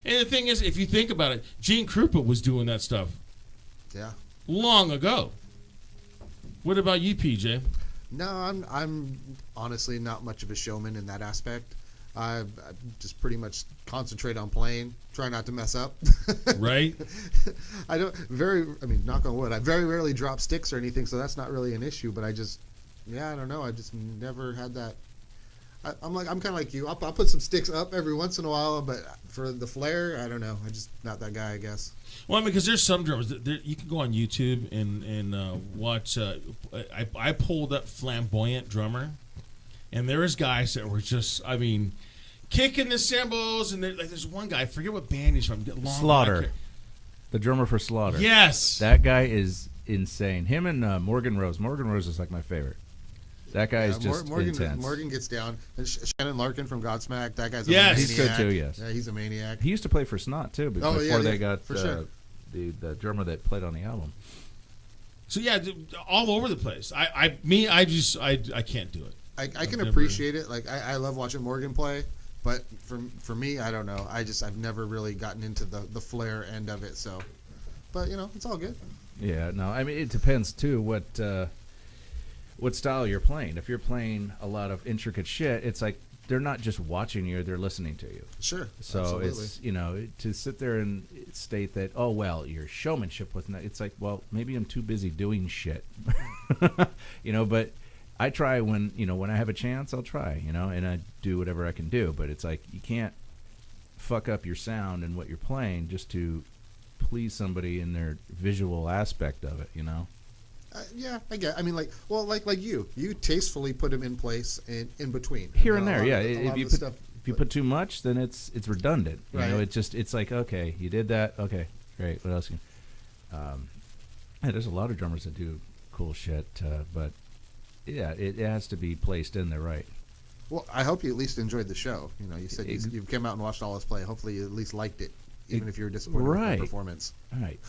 And the thing is, if you think about it, Gene Krupa was doing that stuff. Yeah. Long ago. What about you, PJ? No, I'm honestly not much of a showman in that aspect. I just pretty much concentrate on playing, try not to mess up. Right. Knock on wood, I very rarely drop sticks or anything, so that's not really an issue, but I don't know, I just never had that. I'm kind of like you. I'll put some sticks up every once in a while, but for the flair, I don't know. I'm just not that guy, I guess. Well, I mean, because there's some drummers that you can go on YouTube and watch. I pulled up Flamboyant Drummer, and there was guys that were just, kicking the cymbals, and there's one guy, I forget what band he's from. Slaughter, the drummer for Slaughter. Yes, that guy is insane. Him and Morgan Rose. Morgan Rose is like my favorite. That guy is just intense. Morgan gets down. And Shannon Larkin from Godsmack, that guy's a maniac. He's good too, yes. Yeah, he's a maniac. He used to play for Snot too before they got sure. the drummer that played on the album. So yeah, all over the place. I can't do it. I can appreciate it. Like I love watching Morgan play, but for me, I don't know. I've never really gotten into the flair end of it. So, but it's all good. Yeah, no, it depends too what style you're playing. If you're playing a lot of intricate shit, it's like they're not just watching you, they're listening to you. Sure. So absolutely. It's, to sit there and state that, oh, well, your showmanship was not, it's like, well, maybe I'm too busy doing shit. But I try when I have a chance, I'll try, and I do whatever I can do. But it's like, you can't fuck up your sound and what you're playing just to please somebody in their visual aspect of it, Yeah, I get. Like you tastefully put them in place in between here and there. Yeah, if you put too much, then it's redundant. Right. It's like, okay, you did that. Okay, great. What else? There's a lot of drummers that do cool shit, but yeah, it has to be placed in there right. Well, I hope you at least enjoyed the show. You said you've come out and watched all us play. Hopefully, you at least liked it. Even if you were disappointed with the performance. Right.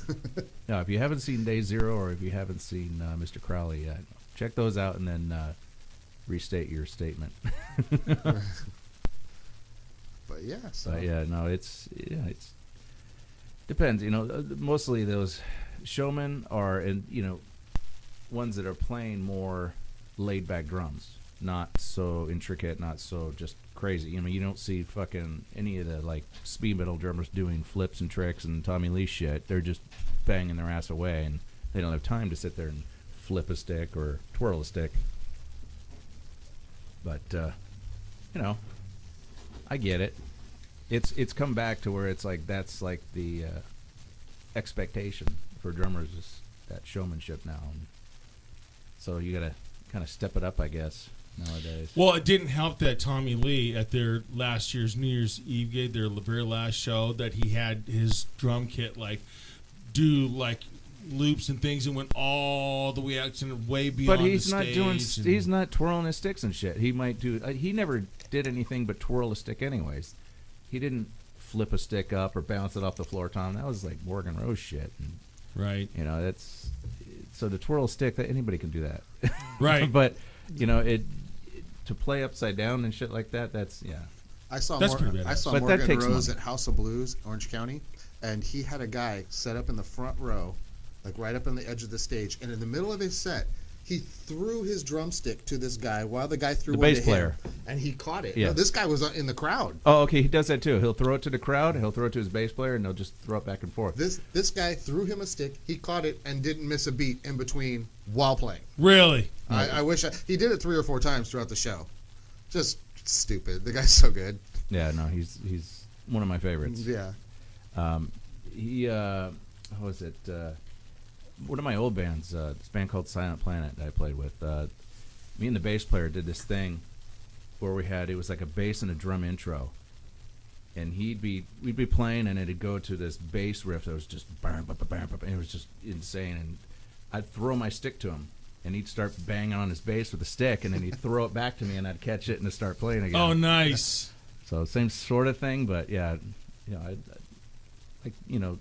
Now, if you haven't seen Day Zero or if you haven't seen Mr. Crowley yet, check those out and then restate your statement. But yeah. So. But yeah, no, it's depends. Mostly those showmen are ones that are playing more laid back drums, not so intricate, not so just crazy. You don't see fucking any of the like speed metal drummers doing flips and tricks and Tommy Lee shit. They're just banging their ass away, and they don't have time to sit there and flip a stick or twirl a stick. But I get it. It's come back to where it's like that's like the expectation for drummers is that showmanship now, and so you gotta kind of step it up, I guess. Nowadays. Well, it didn't help that Tommy Lee at their last year's New Year's Eve gig, their very last show, that he had his drum kit do loops and things and went all the way out and way beyond. But he's the not stage he's not twirling his sticks and shit. He might do. He never did anything but twirl a stick, anyways. He didn't flip a stick up or bounce it off the floor, Tom. That was like Morgan Rose shit. And, right. That's so the twirl stick. That anybody can do that. Right. But to play upside down and shit like that, that's I saw But Morgan Rose at House of Blues, Orange County, and he had a guy set up in the front row, like right up on the edge of the stage, and in the middle of his set, he threw his drumstick to this guy while the guy threw the one bass to player, him, and he caught it. Yes. No, this guy was in the crowd. Oh, okay, he does that too. He'll throw it to the crowd, he'll throw it to his bass player, and they'll just throw it back and forth. This guy threw him a stick, he caught it, and didn't miss a beat in between while playing. Really? I wish he did it 3 or 4 times throughout the show. Just stupid. The guy's so good. Yeah, no, he's one of my favorites. Yeah. He how was it? One of my old bands, this band called Silent Planet that I played with. Me and the bass player did this thing where it was like a bass and a drum intro, and we'd be playing, and it'd go to this bass riff that was just and it was just insane. And I'd throw my stick to him, and he'd start banging on his bass with the stick, and then he'd throw it back to me, and I'd catch it and start playing again. Oh, nice. So same sort of thing, but yeah, I like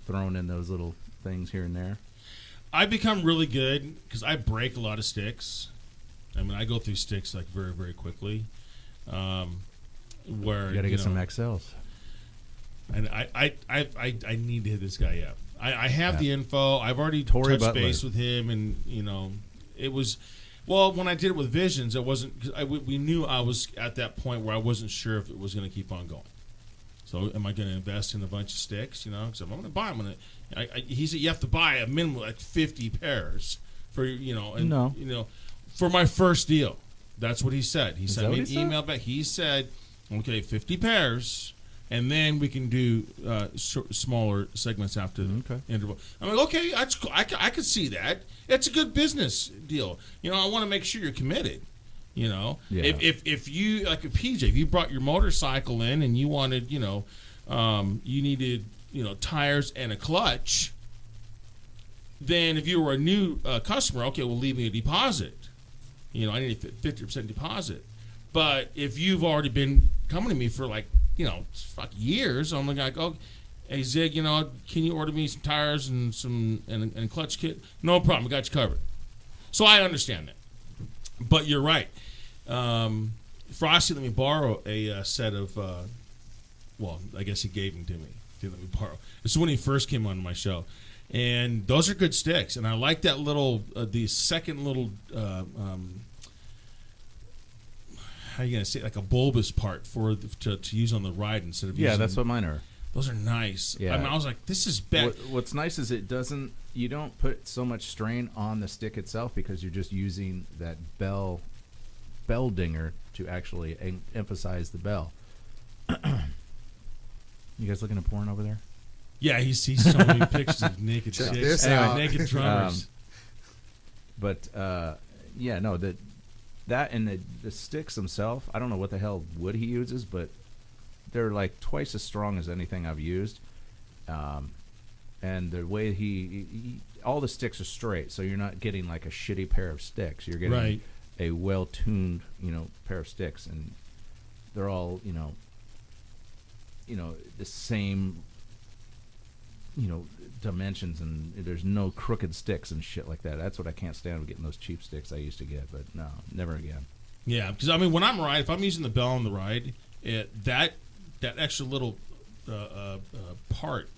throwing in those little things here and there. I become really good because I break a lot of sticks. I go through sticks very, very quickly. Where you got to get some XLs. And I need to hit this guy up. I have the info. I've already Tory touched Butler. base with him, and it was. Well, when I did it with Visions, it wasn't. Cause we knew I was at that point where I wasn't sure if it was going to keep on going. So, am I going to invest in a bunch of sticks? Because I'm going to buy them. He said you have to buy a minimum like 50 pairs for for my first deal. That's what he said. He sent me an email back. He said, "Okay, 50 pairs." And then we can do smaller segments after the interval. I'm like, okay, I could see that. It's a good business deal. I want to make sure you're committed. If you like a PJ, if you brought your motorcycle in and you wanted, you needed, tires and a clutch. Then if you were a new customer, okay, well, leave me a deposit. I need a 50% deposit. But if you've already been coming to me for like, years, I'm like, oh, hey Zig, can you order me some tires and some and clutch kit? No problem, I got you covered. So I understand that. But you're right. Frosty let me borrow a set of. I guess he gave them to me. He let me borrow. This is when he first came on my show, and those are good sticks. And I like that little, the second little. How are you gonna say like a bulbous part to use on the ride instead of using, that's what mine are. Those are nice. Yeah. I was like, this is bad. What's nice is you don't put so much strain on the stick itself because you're just using that bell dinger to actually emphasize the bell. You guys looking at porn over there? Yeah, he's showing me pictures of naked Check chicks, this out. naked drummers. That and the sticks themselves, I don't know what the hell wood he uses, but they're like twice as strong as anything I've used. And the way he all the sticks are straight, so you're not getting like a shitty pair of sticks. You're getting a well-tuned, pair of sticks, and they're all, the same, dimensions, and there's no crooked sticks and shit like that. That's what I can't stand with getting those cheap sticks I used to get, but no, never again. Yeah, because when I'm riding, if I'm using the bell on the ride, that extra little part,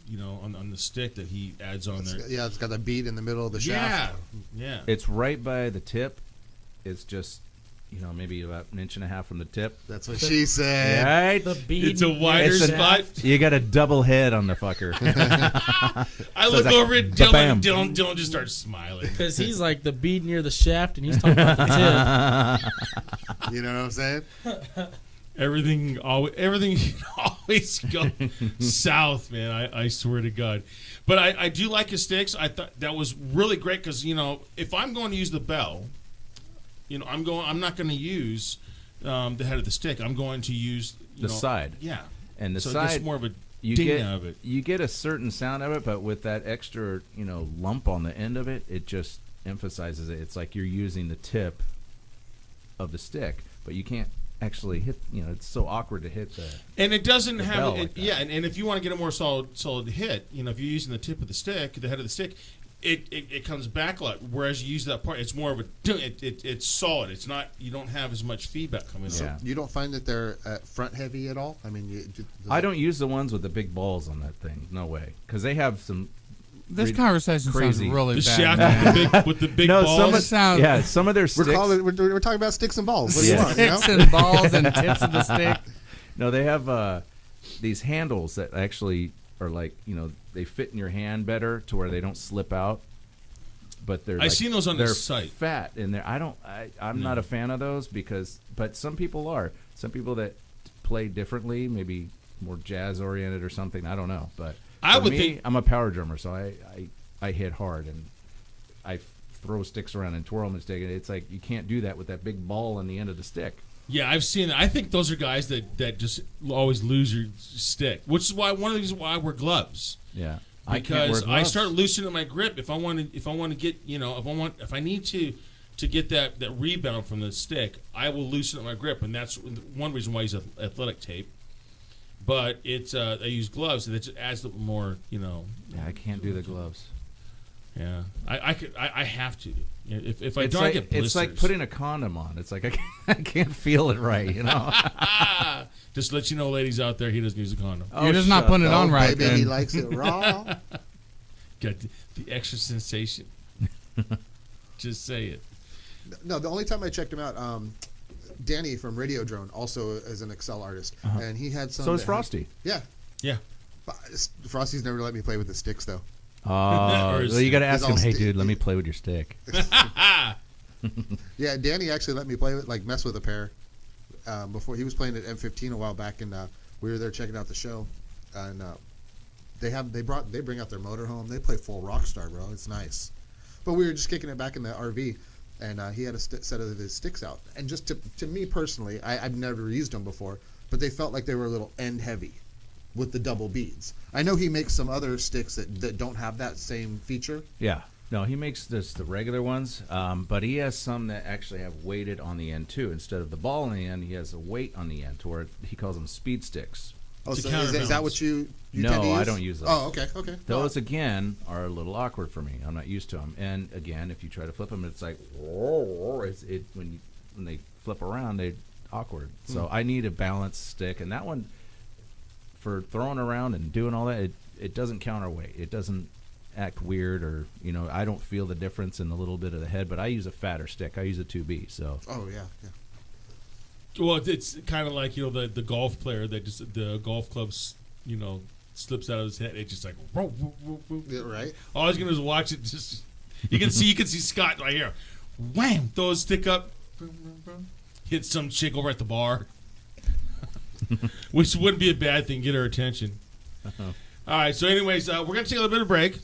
on the stick that he adds on there. Yeah, it's got a bead in the middle of the shaft. Yeah. It's right by the tip. It's just, maybe about an inch and a half from the tip. That's what she said. Right? The bead. It's a wider spot. You got a double head on the fucker. I look over at Dylan. Dylan just starts smiling. Because he's like the bead near the shaft, and he's talking about the tip. You know what I'm saying? Everything always go south, man. I swear to God. But I do like his sticks. I thought that was really great because if I'm going to use the bell, I'm not going to use the head of the stick. I'm going to use the side. Yeah, and the so side. It gets more of a you ding get out of it. You get a certain sound of it, but with that extra lump on the end of it, it just emphasizes it. It's like you're using the tip of the stick, but you can't actually hit. It's so awkward to hit the. And it doesn't have like that. Yeah, and if you want to get a more solid hit, if you're using the tip of the stick, the head of the stick, it comes back a lot. Whereas you use that part, it's more of a it's solid. It's not, you don't have as much feedback coming So out. you don't find that they're front heavy at all? I don't use the ones with the big balls on that thing. No way, because they have some. This conversation crazy. sounds really The bad. shaft with the big balls. Some of their sticks. We're talking about sticks and balls. What do you want? Sticks and balls and tips of the stick. No, they have these handles that actually are like, they fit in your hand better to where they don't slip out. But they're I've seen those on the site. Fat in there. I'm not a fan of those but some people are. Some people that play differently, maybe more jazz oriented or something. I don't know, but I would me, think I'm a power drummer, so I hit hard and I throw sticks around and twirl them and stick it. It's like you can't do that with that big ball on the end of the stick. Yeah, I've seen that. I think those are guys that just always lose your stick, which is why one of the reasons why I wear gloves. Yeah, because I start loosening my grip if I want to get if I need to get that rebound from the stick, I will loosen up my grip, and that's one reason why I use athletic tape. But it's I use gloves, and it just adds a little more, Yeah, I can't do the gloves. Yeah, I have to. If I It's don't like, get blisters, it's like putting a condom on. It's like I can't feel it right, you know. just to let you know, ladies out there, he doesn't use a condom. You're just not putting it on right. Maybe he Then. likes it raw. Got the extra sensation. Just say it. No, the only time I checked him out, Danny from Radio Drone also is an Excel artist, and he had some. So is that Frosty. Yeah, Yeah. but Frosty's never let me play with the sticks though. Oh, Or is- well, you got to ask all him. Hey, stick- dude, let me play with your stick. Yeah, Danny actually let me play with, like, mess with a pair before. He was playing at M15 a while back, and we were there checking out the show, and they bring out their motorhome. They play full Rockstar, bro. It's nice. But we were just kicking it back in the RV, and he had a set of his sticks out. And just to me personally, I've never used them before, but they felt like they were a little end heavy with the double beads. I know he makes some other sticks that don't have that same feature. Yeah. No, he makes this the regular ones, but he has some that actually have weighted on the end too. Instead of the ball on the end, he has a weight on the end, to where he calls them speed sticks. Oh, To so is that counterbalance. what you No, tend to use? I don't use those. Oh, okay. Those again are a little awkward for me. I'm not used to them. And again, if you try to flip them, it's like when they flip around, they're awkward. So I need a balanced stick, and that one for throwing around and doing all that, it doesn't counterweight. It doesn't act weird, or I don't feel the difference in a little bit of the head. But I use a fatter stick. I use a 2B. So Oh yeah. Well, it's kind of like the golf player that just the golf clubs slips out of his head. It's just like whoa, whoa, whoa, whoa. Yeah, right. All I was gonna do is watch it. Just you can see Scott right here, wham, throw his stick up, hit some chick over at the bar, which wouldn't be a bad thing. Get her attention. All right. So, anyways, we're gonna take a little bit of break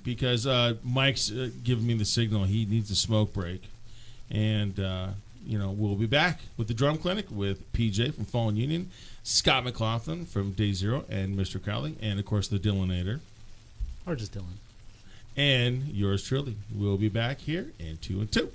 because Mike's giving me the signal he needs a smoke break, and we'll be back with the Drum Clinic with PJ from Fallen Union, Scott McLaughlin from Day Zero, and Mr. Crowley, and of course the Dillinator, Or just Dylan. and yours truly. We'll be back here in 2 and 2.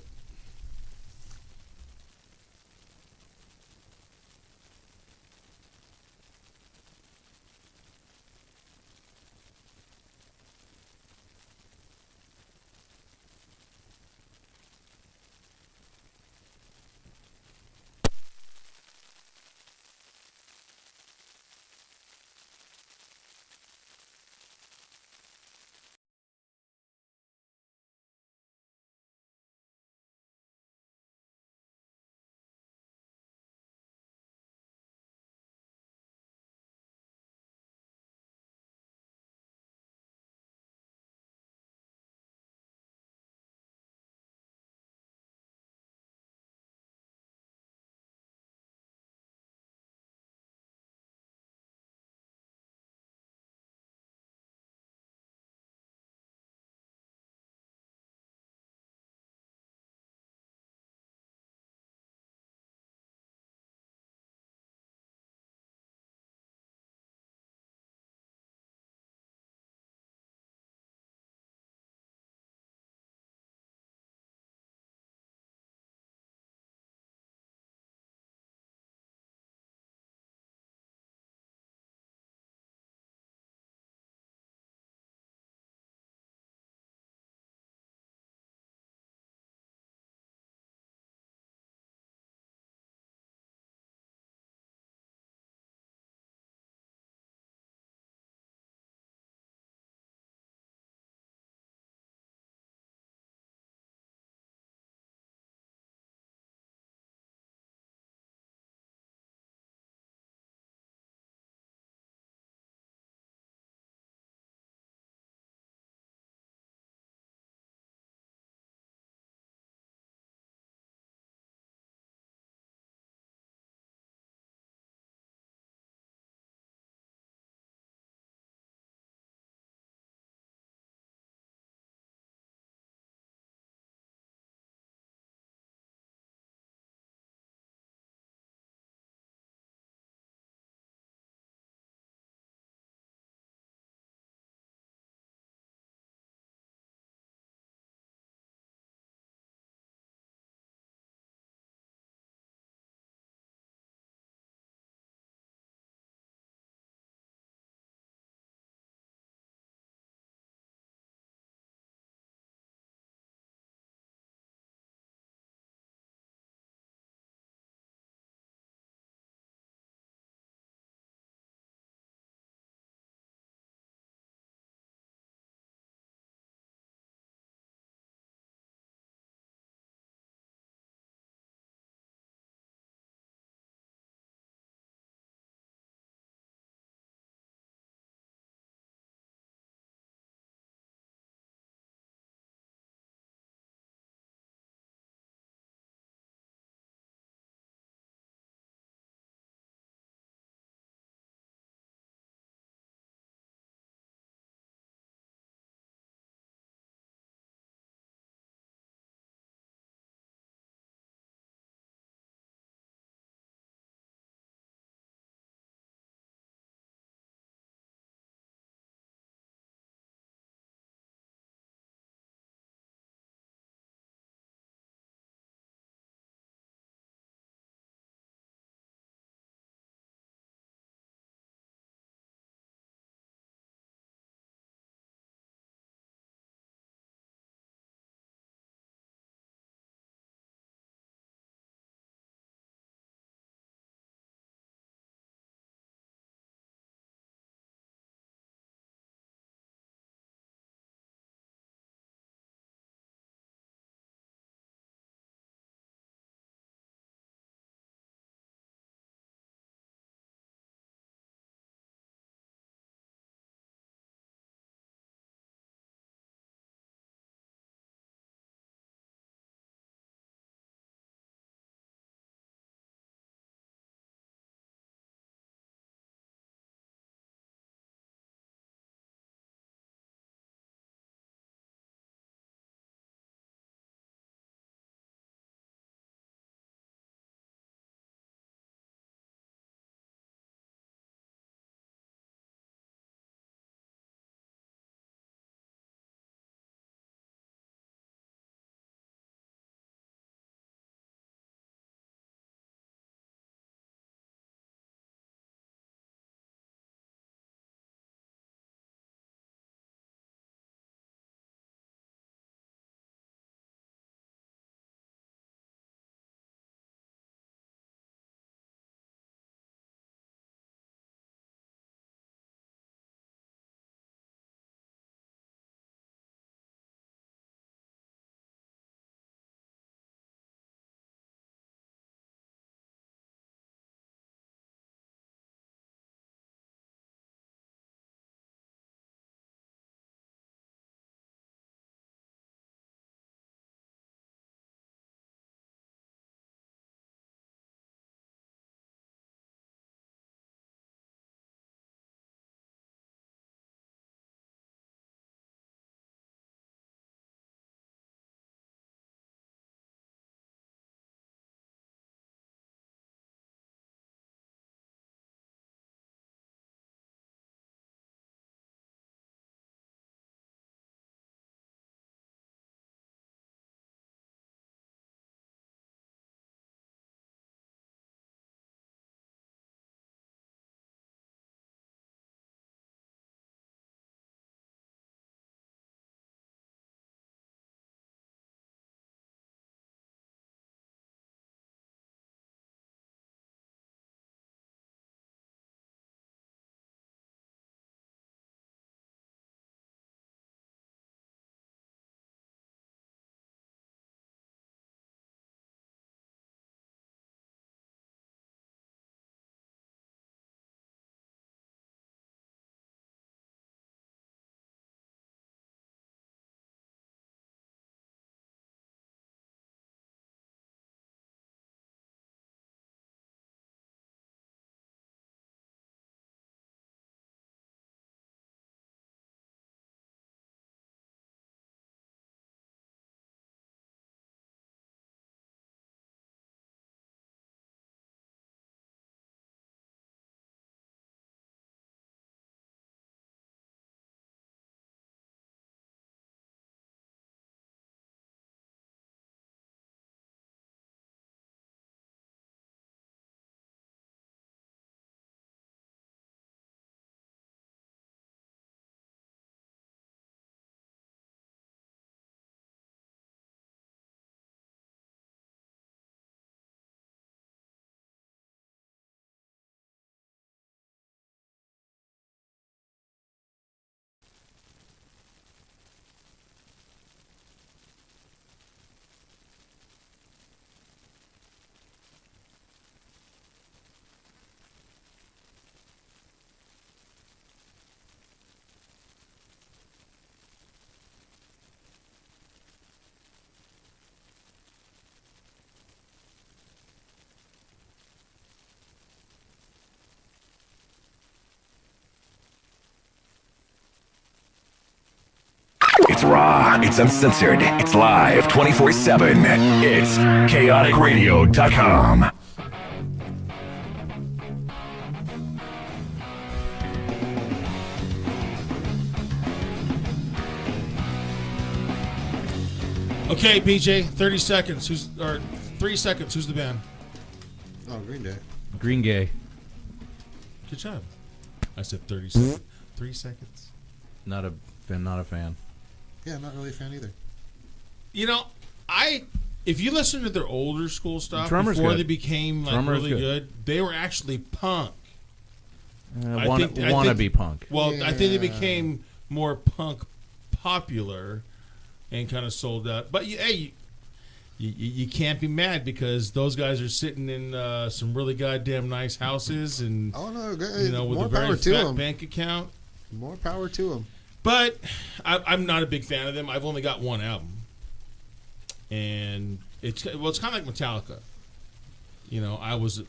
It's raw. It's uncensored. It's live 24/7. It's KaoticRadio.com. Okay, BJ, 30 seconds. Or 3 seconds. Who's the band? Oh, Green Day. Green Gay. Good job. I said 30 seconds. 3 seconds. Not a fan. Yeah, I'm not really a fan either. You know, if you listen to their older school stuff Drummer's before good. they became like Drummer's really good. good, they were actually punk. Wanna be punk. Well, I think they Yeah. became more punk popular and kind of sold out. But hey, you can't be mad because those guys are sitting in some really goddamn nice houses and Oh no, with more a very power to fat them. bank account. More power to them. But I'm not a big fan of them. I've only got one album, and it's kind of like Metallica. You know, I was.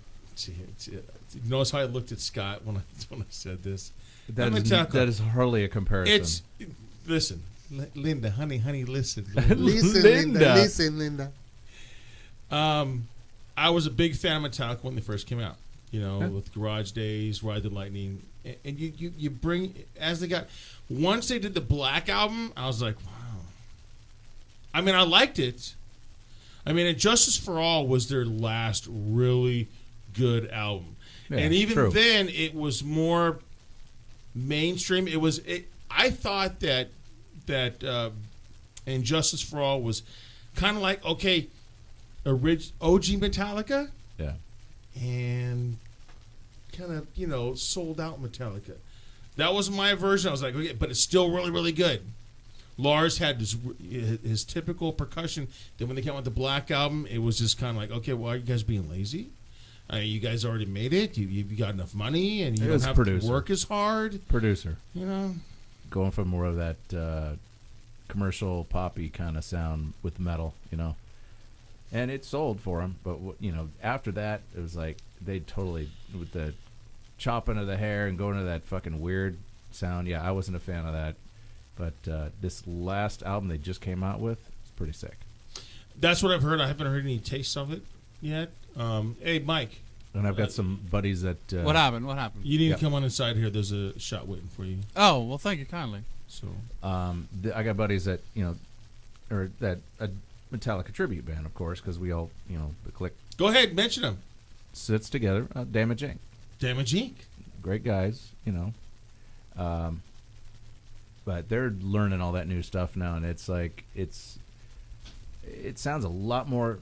Notice how I looked at Scott when I said this. That is hardly a comparison. Listen, Linda, honey, listen. Listen, Linda. Listen, Linda. I was a big fan of Metallica when they first came out. You know, Yeah. with Garage Days, Ride the Lightning, and you bring as they got. Once they did the Black album, I was like, wow. I mean, I liked it. I mean, and Justice for All was their last really good album, Yeah, and even true. then, it was more mainstream. I thought that and Justice for All was kind of like OG Metallica. Yeah. And kind of, sold out Metallica. That was my version. I was like, okay, but it's still really, really good. Lars had his typical percussion. Then when they came out with the Black album, it was just kind of like, okay, well, are you guys being lazy? I mean, you guys already made it. You've got enough money, and you don't have to work as hard. Producer. Going from more of that commercial poppy kind of sound with metal, And it sold for them, but after that, it was like they totally with the chopping of the hair and going to that fucking weird sound. Yeah, I wasn't a fan of that, but this last album they just came out with is pretty sick. That's what I've heard. I haven't heard any taste of it yet. Hey, Mike. And I've got some buddies that. What happened? You need to come on inside here. There's a shot waiting for you. Oh well, thank you kindly. So, I got buddies that or that a Metallica tribute band, of course, because we all the clique. Go ahead, mention them. Sits together. Damage Inc. Damage Inc. Great guys, but they're learning all that new stuff now, and it's like it sounds a lot more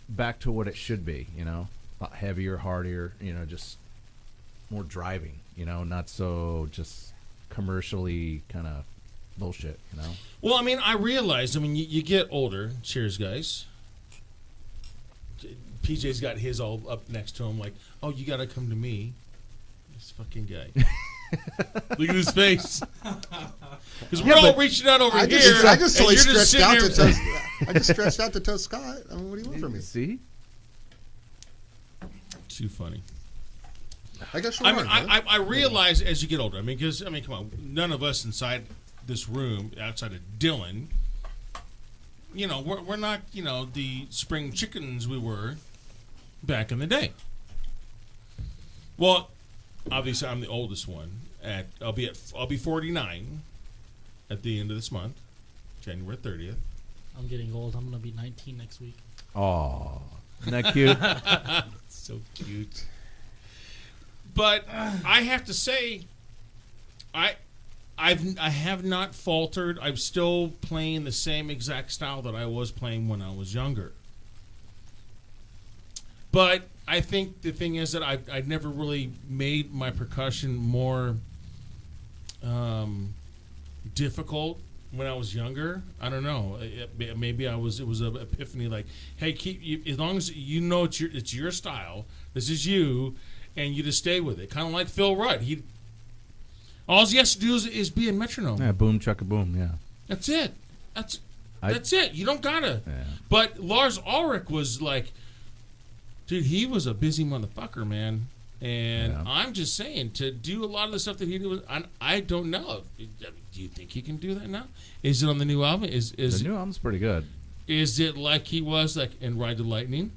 back to what it should be, a lot heavier, hardier, just more driving, not so just commercially kind of bullshit, Well, I mean, I realized, you get older. Cheers, guys. PJ's got his all up next to him, like, oh, you got to come to me. This fucking guy. Look at his face. Because we're all reaching out over here. I just totally and you're just stretched out sitting to there- toast. I just stretched out to toast Scott. I mean, what do you want from me? See? Too funny. I guess I realize as you get older. Because come on, none of us inside this room, outside of Dylan, we're not the spring chickens we were back in the day. Well, obviously I'm the oldest one. I'll be 49 at the end of this month, January 30th. I'm getting old. I'm going to be 19 next week. Oh, isn't that cute? So cute. But I have to say, I have not faltered. I'm still playing the same exact style that I was playing when I was younger. But I think the thing is that I've never really made my percussion more difficult when I was younger. I don't know. Maybe it was an epiphany. Like, hey, as long as it's your style. This is you, and you just stay with it. Kind of like Phil Rudd. All he has to do is be a metronome. Yeah, boom, chugga, boom. Yeah, that's it. That's it. You don't gotta. Yeah. But Lars Ulrich was like, dude, he was a busy motherfucker, man. And I'm just saying, to do a lot of the stuff that he did, I don't know. Do you think he can do that now? Is it on the new album? Is The new album's pretty good. Is it like he was like in Ride the Lightning?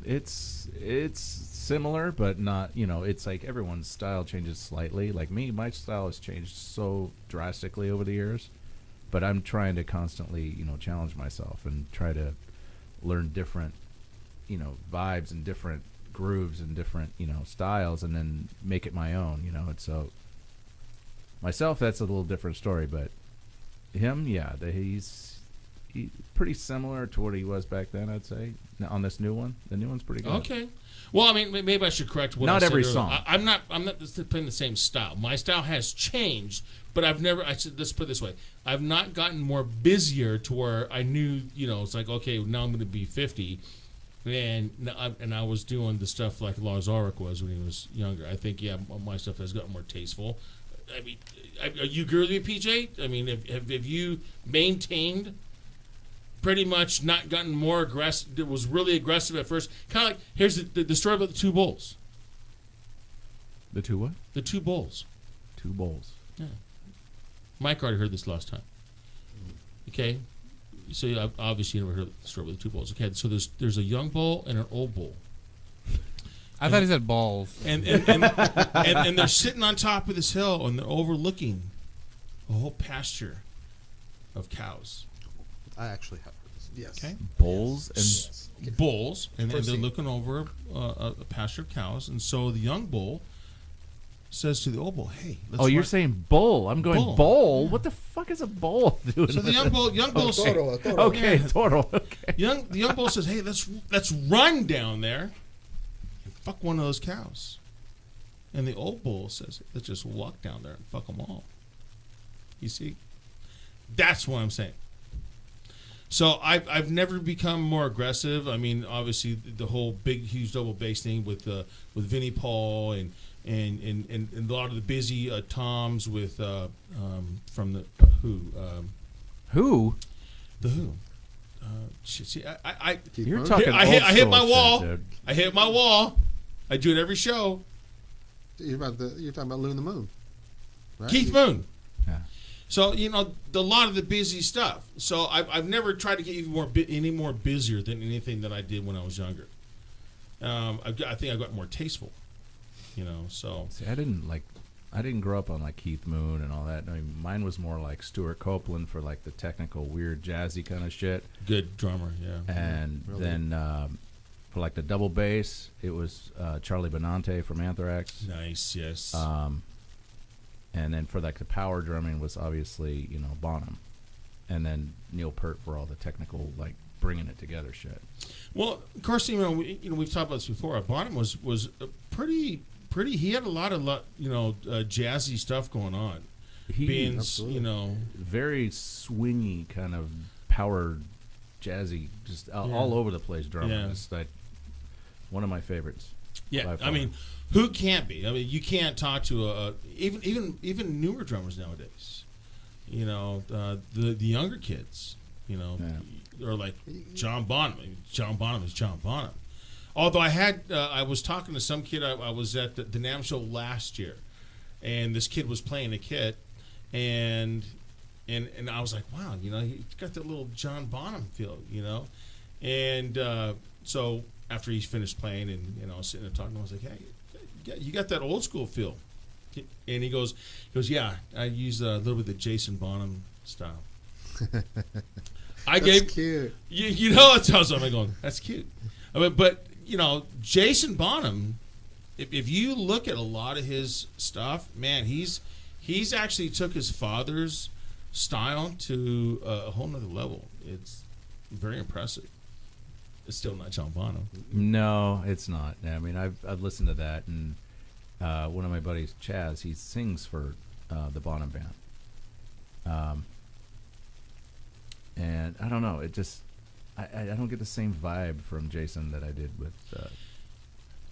It's similar, but not. It's like everyone's style changes slightly. Like me, my style has changed so drastically over the years, but I'm trying to constantly, challenge myself and try to learn different, vibes and different grooves and different, styles, and then make it my own. And so myself, that's a little different story, but him, yeah, he's pretty similar to what he was back then, I'd say. Now, on this new one, the new one's pretty good. Okay. Well, I mean, maybe I should correct what I Not said every earlier. song. I'm not playing the same style. My style has changed, but I've never. I said, let's put it this way: I've not gotten more busier to where I knew, it's like, okay, now I'm going to be 50, and I was doing the stuff like Lars Ulrich was when he was younger. I think, yeah, my stuff has gotten more tasteful. I mean, are you agree with me, PJ? I mean, have you maintained? Pretty much not gotten more aggressive. It was really aggressive at first. Kind of like, here's the story about the two bulls. The two what? The two bulls. Two bowls. Yeah. Mike already heard this last time. Okay? So you obviously never heard the story about the two bulls. Okay, so there's a young bull and an old bull. I thought he said balls. And they're sitting on top of this hill and they're overlooking a whole pasture of cows. I actually have heard this. Yes. Okay? Bowls and Yes. Bulls, and they're Proceed. looking over a pasture of cows, and so the young bull says to the old bull, "Hey, let's you're run." saying bowl? I'm going Bull. bowl. Yeah. What the fuck is a bowl doing? So the young bull says, Toro. Okay, Yeah. total. Okay. the young bull says, "Hey, let's run down there and fuck one of those cows." And the old bull says, "Let's just walk down there and fuck them all." You see, that's what I'm saying. So I've never become more aggressive. I mean, obviously the whole big, huge double bass thing with Vinnie Paul and a lot of the busy toms with from the Who. Who? The Who. See, I You're Moon? talking. I hit old school my shit, wall. dude. I hit my wall. I do it every show. You're talking about Lou and the Moon, right? Keith Moon. Yeah. So a lot of the busy stuff. So I've never tried to get any more busier than anything that I did when I was younger. I think I got more tasteful. So See, I didn't grow up on like Keith Moon and all that. I mean, mine was more like Stuart Copeland for like the technical, weird, jazzy kind of shit. good drummer, yeah. And Really? then for like the double bass, it was Charlie Benante from Anthrax. Nice, yes. And then for like the power drumming was obviously Bonham, and then Neil Peart for all the technical like bringing it together shit. Well, of course, we've talked about this before. Bonham was pretty. He had a lot jazzy stuff going on. Being absolutely. Very swingy kind of power jazzy, just all over the place drumming. Yeah. It's like one of my favorites. Yeah, by far. I mean, who can't be? I mean, you can't talk to even newer drummers nowadays. The younger kids. Or like John Bonham. I mean, John Bonham is John Bonham. Although I was talking to some kid. I was at the NAMM show last year, and this kid was playing a kit, and I was like, wow, he's got that little John Bonham feel, and so after he finished playing, and I was sitting there talking to him, I was like, hey, you got that old school feel, and he goes, yeah, I use a little bit of the Jason Bonham style. That's cute. It sounds like I'm going, that's cute. I mean, but Jason Bonham, if you look at a lot of his stuff, man, he's actually took his father's style to a whole nother level. It's very impressive. It's still not John Bonham. No, it's not. I mean, I've listened to that, and one of my buddies, Chaz, he sings for the Bonham band. And I don't know, it just I don't get the same vibe from Jason that I did with.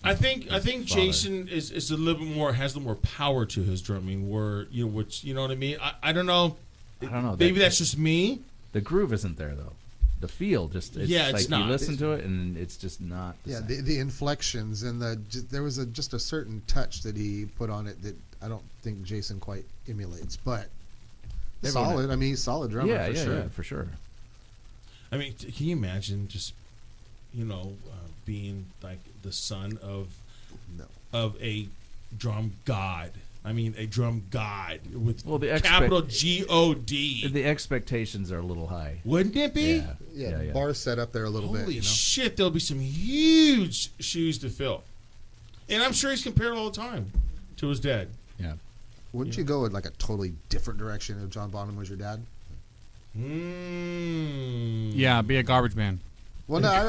I think father. Jason is a little bit more, has a little more power to his drumming. Where which you know what I mean. I don't know. I don't know. Maybe that's just me. The groove isn't there though. the feel. Just it's Yeah, it's like not. you listen to it and it's just not. The Yeah, same. the inflections and there was just a certain touch that he put on it that I don't think Jason quite emulates, but Everyone- solid. I mean, he's a solid drummer for sure. Yeah, for sure. I mean, can you imagine just, being like the son of a drum god? I mean, a drum god with capital G-O-D. The expectations are a little high. Wouldn't it be? Yeah, bar set up there a little bit. Holy shit, there'll be some huge shoes to fill. And I'm sure he's compared all the time to his dad. Yeah. Wouldn't you go in like a totally different direction if John Bonham was your dad? Yeah, be a garbage man. Well, no, I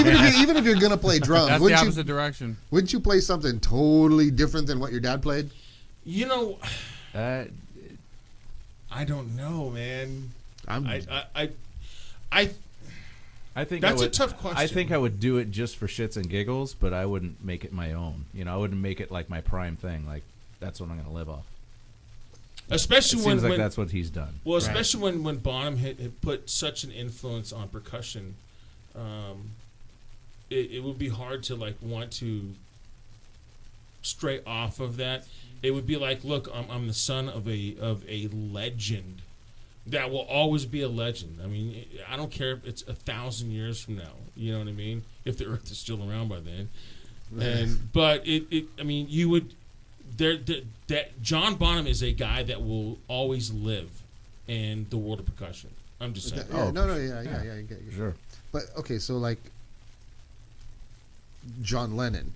mean, even if you're gonna play drums, That's the wouldn't opposite direction. Wouldn't you play something totally different than what your dad played? I don't know, man. I think that's a tough question. I think I would do it just for shits and giggles, but I wouldn't make it my own. I wouldn't make it like my prime thing. Like that's what I'm going to live off. Especially it when seems like that's what he's done. Well, especially when Bonham had put such an influence on percussion, it would be hard to want to stray off of that. It would be like, look, I'm the son of a legend that will always be a legend. I mean, I don't care if it's 1,000 years from now. You know what I mean? If the Earth is still around by then, but I mean, you would. That John Bonham is a guy that will always live in the world of percussion. I'm just saying. Yeah. Sure. But okay, so like John Lennon,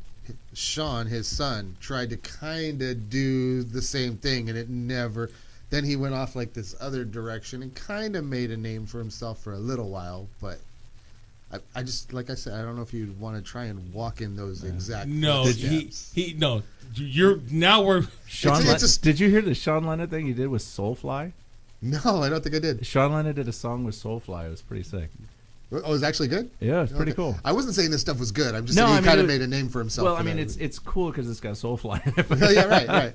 Sean, his son, tried to kind of do the same thing, and it never. Then he went off like this other direction and kind of made a name for himself for a little while, but. I just, like I said, I don't know if you want to try and walk in those exact. No, no. We're Sean. Did you hear the Sean Lennon thing he did with Soulfly? No, I don't think I did. Sean Lennon did a song with Soulfly. It was pretty sick. Oh, it was actually good? Yeah, it's pretty cool. I wasn't saying this stuff was good. I'm just saying he kind of made a name for himself. Well, I mean, it's cool because it's got Soulfly. Yeah, right.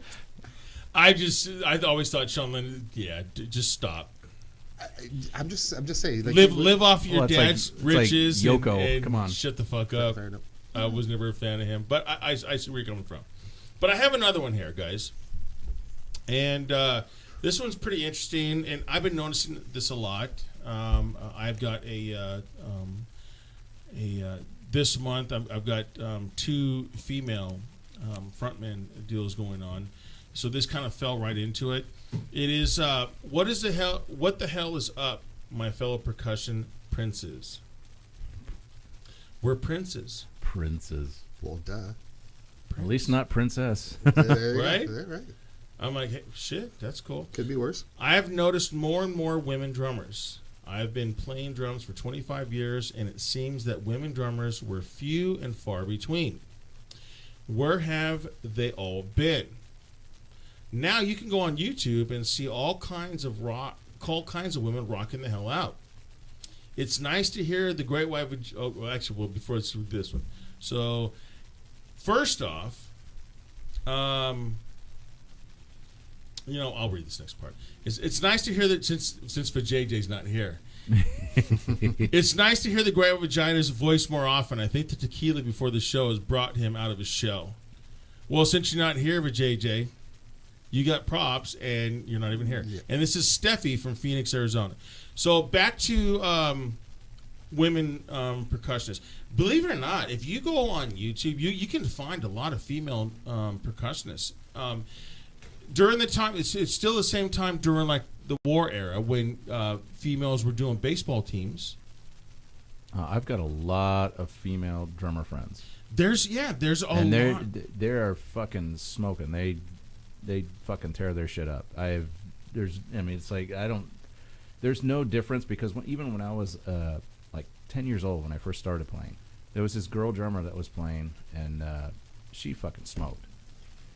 I always thought Sean Lennon. Yeah, just stop. I'm just saying. Like, live off your dad's riches. Like Yoko, and come on, shut the fuck up. I was never a fan of him, but I see where you're coming from. But I have another one here, guys, and this one's pretty interesting. And I've been noticing this a lot. I've got this month. I've got 2 female frontman deals going on, so this kind of fell right into it. It is what the hell is up, my fellow percussion princes? We're princes. Princes. Well, duh. At least not princess. Right? Right. I'm like, hey, shit, that's cool. Could be worse. I have noticed more and more women drummers. I've been playing drums for 25 years, and it seems that women drummers were few and far between. Where have they all been? Now you can go on YouTube and see all kinds of women rocking the hell out. It's nice to hear the great wife of, before it's this one. So, first off, I'll read this next part. It's nice to hear that since JJ's not here. It's nice to hear the great vagina's voice more often. I think the tequila before the show has brought him out of his shell. Well, since you're not here, JJ, you got props, and you're not even here. Yeah. And this is Steffi from Phoenix, Arizona. So back to women percussionists. Believe it or not, if you go on YouTube, you can find a lot of female percussionists. During the time, it's still the same time during like the war era when females were doing baseball teams. I've got a lot of female drummer friends. There's a lot. They're fucking smoking. They fucking tear their shit up. It's like there's no difference because even when I was like 10 years old when I first started playing, there was this girl drummer that was playing and she fucking smoked.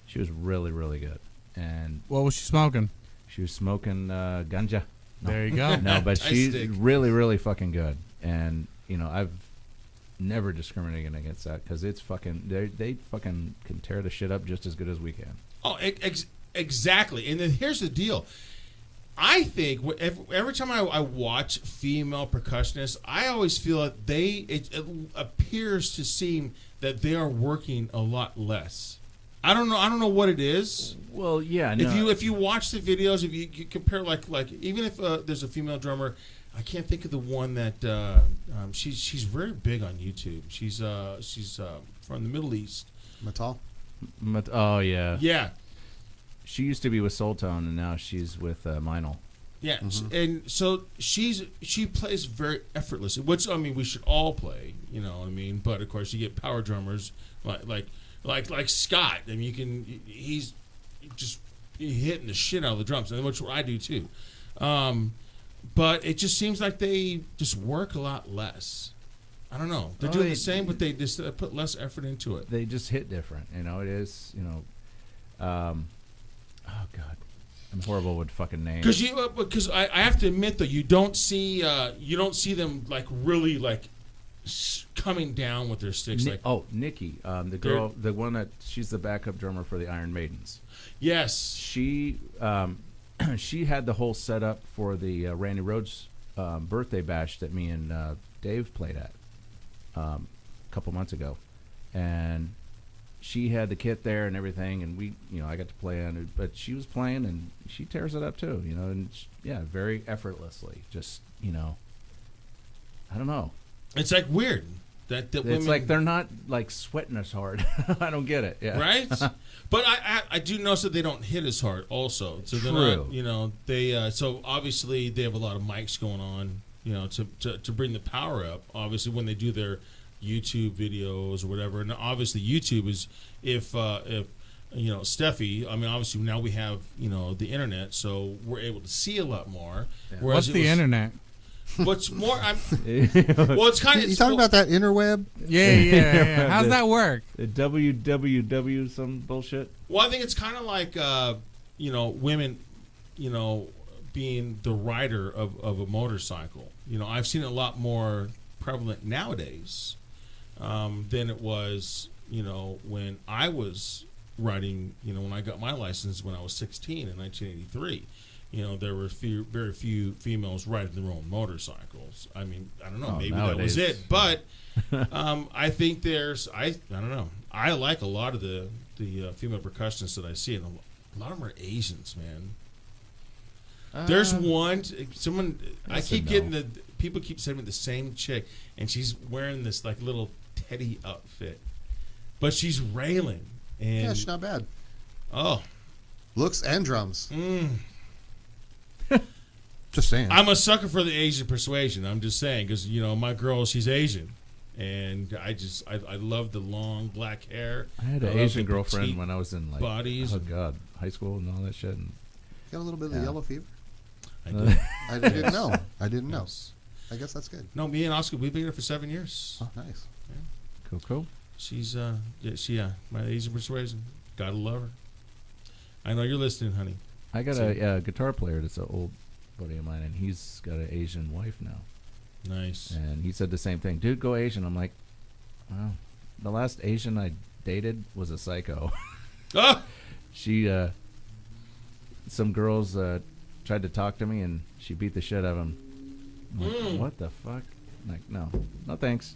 She was really, really good. And what was she smoking? She was smoking ganja. No. There you go. No, but she's really, really fucking good. And I've never discriminated against that because it's fucking they fucking can tear the shit up just as good as we can. Oh, exactly. And then here's the deal. I think every time I watch female percussionists, I always feel that it appears to seem that they are working a lot less. I don't know what it is. Well, yeah. No. If you watch the videos, if you compare like even if there's a female drummer, I can't think of the one that she's very big on YouTube. She's from the Middle East. Matal? Oh yeah. Yeah. She used to be with Soul Tone, and now she's with Meinl. Yeah, and so she plays very effortlessly, which I mean we should all play, you know what I mean. But of course, you get power drummers like Scott. I mean, he's just hitting the shit out of the drums, and which I do too. But it just seems like they just work a lot less. I don't know. They're doing the same, but they just put less effort into it. They just hit different. You know, it is. You know. Oh God, I'm horrible with fucking names. Because I have to admit though, you don't see them like really like coming down with their sticks. Nikki, the girl, the one that she's the backup drummer for the Iron Maidens. Yes, she she had the whole setup for the Randy Rhoads birthday bash that me and Dave played at a couple months ago, and she had the kit there and everything, and I got to play on it, but she was playing and she tears it up too, you know, and very effortlessly. Just, you know, I don't know. It's like weird that it's women, like they're not like sweating as hard. I don't get it. Yeah. Right. But I do notice that they don't hit as hard also. So they're True. not, you know, they so obviously they have a lot of mics going on, you know, to bring the power up. Obviously when they do their YouTube videos or whatever, and obviously YouTube is if you know Steffi. I mean, obviously now we have the internet, so we're able to see a lot more. Yeah. What's the internet? What's more? Well, it's kind of you talking about that interweb? Yeah. How's that work? The www some bullshit. Well, I think it's kind of like women, being the rider of a motorcycle. You know, I've seen it a lot more prevalent nowadays than it was, when I was riding, when I got my license when I was 16 in 1983. There were very few females riding their own motorcycles. I mean, I don't know, maybe nowadays. that was it. But I think I don't know. I like a lot of the female percussionists that I see, and a lot of them are Asians, man. There's someone I keep getting people keep sending me the same chick, and she's wearing this like little Teddy outfit, but she's railing. And Yeah, she's not bad. Oh, Looks and drums. Just saying. I'm a sucker for the Asian persuasion. I'm just saying because my girl, she's Asian, and I love the long black hair. I had an Asian girlfriend when I was in like bodies. Oh God, high school and all that shit. And Got a little bit of the yellow fever. I did. I didn't know. I didn't know. Yes. I guess that's good. No, me and Oscar, we've been here for 7 years. Oh, nice. cool. She's my Asian persuasion. Gotta love her. I know you're listening, honey. I got a guitar player that's an old buddy of mine, and he's got an Asian wife now. Nice. And he said the same thing. Dude, go Asian. I'm like, wow. The last Asian I dated was a psycho. Oh! She, some girls tried to talk to me, and she beat the shit out of him. I'm like, what the fuck? I'm like, no thanks.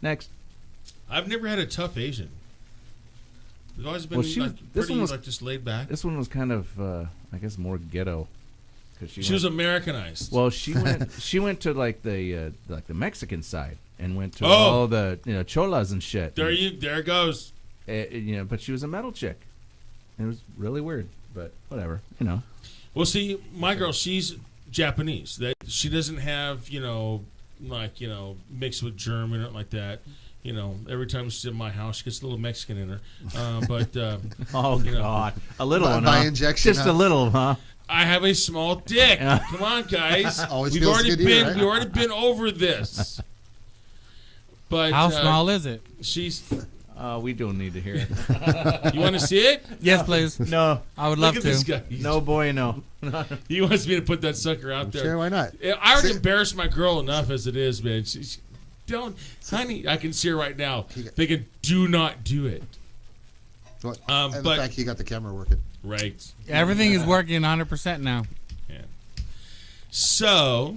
Next. I've never had a tough Asian. They've always been just laid back. This one was kind of, I guess, more ghetto. She was Americanized. Well, she went to like the Mexican side and went to all the cholas and shit. There it goes. But she was a metal chick. It was really weird, but whatever. Well, see, my girl, she's Japanese. That she doesn't have mixed with German or like that. Every time she's in my house, she gets a little Mexican in her. But oh God, a little one, by huh? injection, Just a little, huh? I have a small dick. Come on, guys. Always We've feels already good to you, right? we've already been over this. But How small is it? She's. We don't need to hear it. You want to see it? Yes, please. No, I would Look love at to. this guy. no boy, no. He wants me to put that sucker out there. Sure, why not? I already embarrassed my girl enough as it is, man. She don't, honey. I can see her right now thinking, "Do not do it." And the fact he got the camera working. Right. Everything is working 100% now. Yeah. So,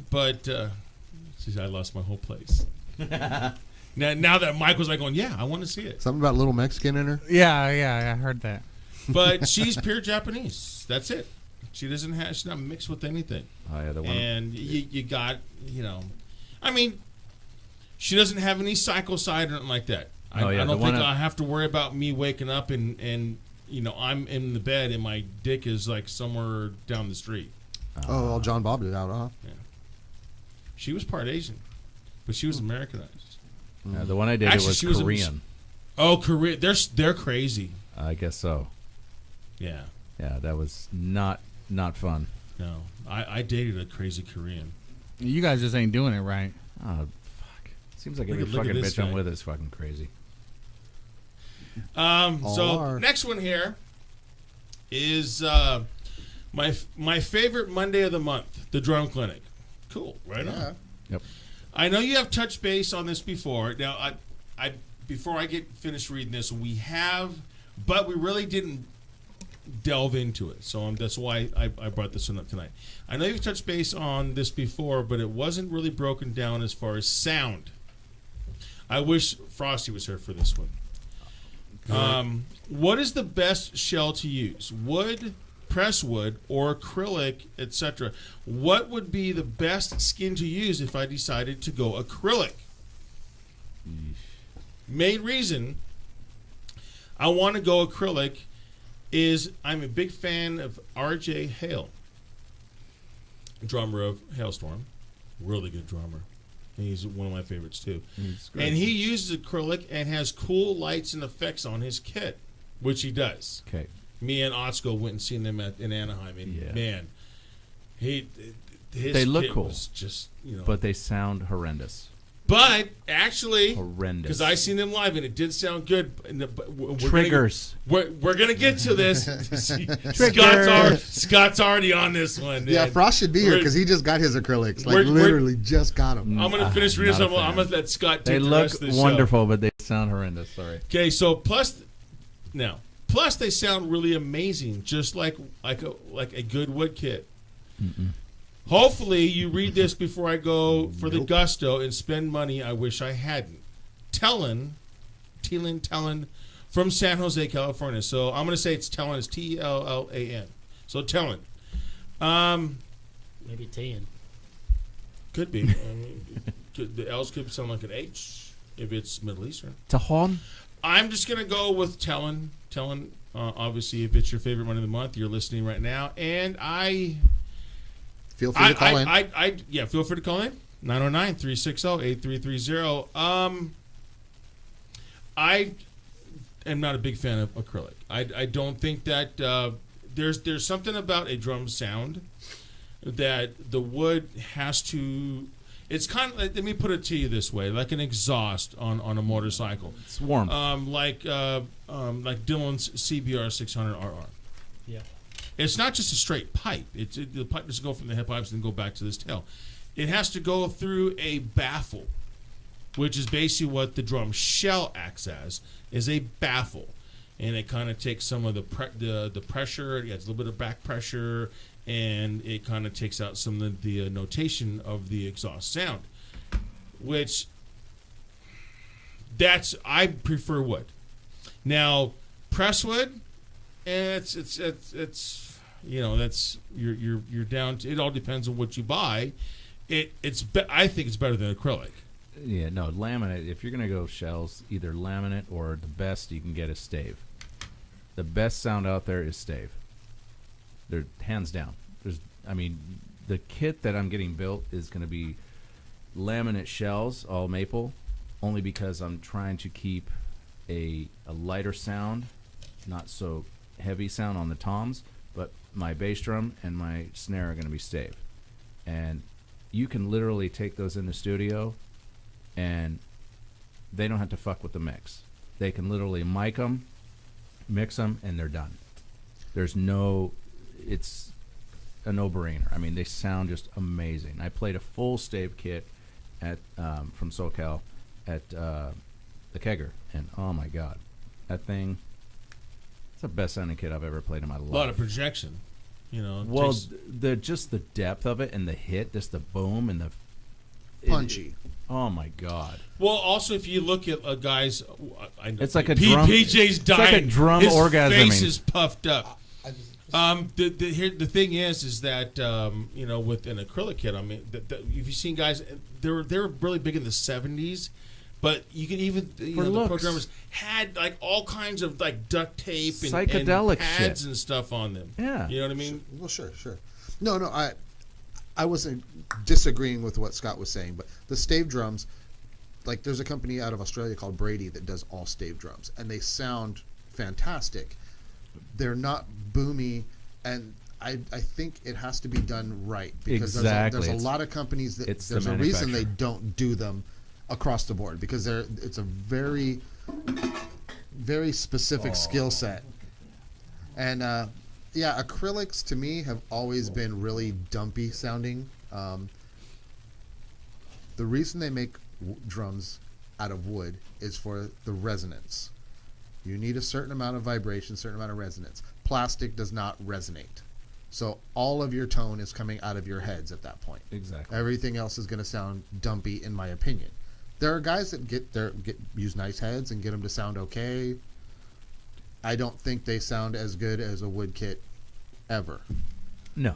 but I lost my whole place. Now that Mike was like going, yeah, I want to see it. Something about little Mexican in her. Yeah, I heard that. But she's pure Japanese. That's it. She's not mixed with anything. Oh yeah, the one. And you got, I mean, she doesn't have any psycho side or anything like that. I don't think I have to worry about me waking up and I'm in the bed and my dick is like somewhere down the street. Oh, well, John Bob did out, huh? Yeah. She was part Asian, but she was Americanized. The one I did was Korean. Korean. They're crazy. I guess so. Yeah. Yeah, that was not fun. No, I dated a crazy Korean. You guys just ain't doing it right. Oh, fuck. Seems like every Look at fucking this bitch I'm guy. with is fucking crazy. So next one here is my favorite Monday of the month, the drum clinic. Cool, right on. Yep. I know you have touched base on this before. Now, I before I get finished reading this, but we really didn't delve into it. So that's why I brought this one up tonight. I know you've touched base on this before, but it wasn't really broken down as far as sound. I wish Frosty was here for this one. What is the best shell to use? Wood, press wood, or acrylic, etc.? What would be the best skin to use if I decided to go acrylic? Main reason I want to go acrylic is I'm a big fan of R.J. Hale, drummer of Hailstorm. Really good drummer. He's one of my favorites too. And he uses acrylic and has cool lights and effects on his kit, which he does. Okay. Me and Otsko went and seen them in Anaheim, and man, his they look kit cool, was just but they sound horrendous. But actually, Horrendous. because I seen them live and it did sound good. Triggers. We're gonna get to this. Scott's already on this one. Yeah, man. Frost should be here because he just got his acrylics. Like literally just got them. I'm gonna finish reading some. I'm gonna let Scott take the rest of the show. They look wonderful, but they sound horrendous. Sorry. Okay, so plus they sound really amazing, just like a good wood kit. Hopefully, you read this before I go for the gusto and spend money I wish I hadn't. Tellan from San Jose, California. So I'm going to say it's Tellan. It's Tellan. So Tellan. Maybe Tan. Could be. I mean, the L's could sound like an H if it's Middle Eastern. Tahon? I'm just going to go with Tellan. Tellan, obviously, if it's your favorite one of the month, you're listening right now. And feel free to call in. Feel free to call in. 909-360-8330. I am not a big fan of acrylic. I don't think that there's something about a drum sound that the wood has to. It's kind of like, let me put it to you this way, like an exhaust on a motorcycle. It's warm. Like Dylan's CBR 600 RR. Yeah. It's not just a straight pipe. The pipe doesn't go from the head pipes and go back to this tail. It has to go through a baffle, which is basically what the drum shell acts as, is a baffle. And it kind of takes some of the pressure, it gets a little bit of back pressure, and it kind of takes out some of the notation of the exhaust sound, which I prefer wood. Now, press wood, it's that's you're down to, it all depends on what you buy. I think it's better than acrylic. Yeah, no, laminate. If you're gonna go shells, either laminate or the best you can get is stave. The best sound out there is stave. They're hands down. The kit that I'm getting built is gonna be laminate shells, all maple, only because I'm trying to keep a lighter sound, not so heavy sound on the toms, but my bass drum and my snare are going to be stave. And you can literally take those in the studio and they don't have to fuck with the mix. They can literally mic them, mix them, and they're done. It's a no-brainer. I mean, they sound just amazing. I played a full stave kit from SoCal at the Kegger, and oh my God, that thing, it's the best sounding kit I've ever played in my life. A lot of projection. You know, Well, takes- just the depth of it and the hit, just the boom and the Punchy. oh my God! well, also if you look at a guy's, I know It's like a drum- PJ's it's like a dying. drum His orgasming. face is puffed up. The thing is that you know, with an acrylic kit, I mean, if you've seen guys, they were really big in the '70s, but you can even For the looks. programmers had like all kinds of like duct tape and Psychedelic pads shit. and stuff on them. Yeah. You know what I mean? Well, sure. No, I wasn't disagreeing with what Scott was saying, but the stave drums, like there's a company out of Australia called Brady that does all stave drums, and they sound fantastic. They're not boomy, and I think it has to be done right because Exactly. there's a lot of companies that It's there's the a reason they manufacturer. don't do them across the board because it's a very very specific skill set. And yeah, acrylics to me have always been really dumpy sounding. The reason they make drums out of wood is for the resonance. You need a certain amount of vibration, certain amount of resonance. Plastic does not resonate. So all of your tone is coming out of your heads at that point. Exactly. Everything else is going to sound dumpy, in my opinion. There are guys that use nice heads and get them to sound okay. I don't think they sound as good as a wood kit ever. No.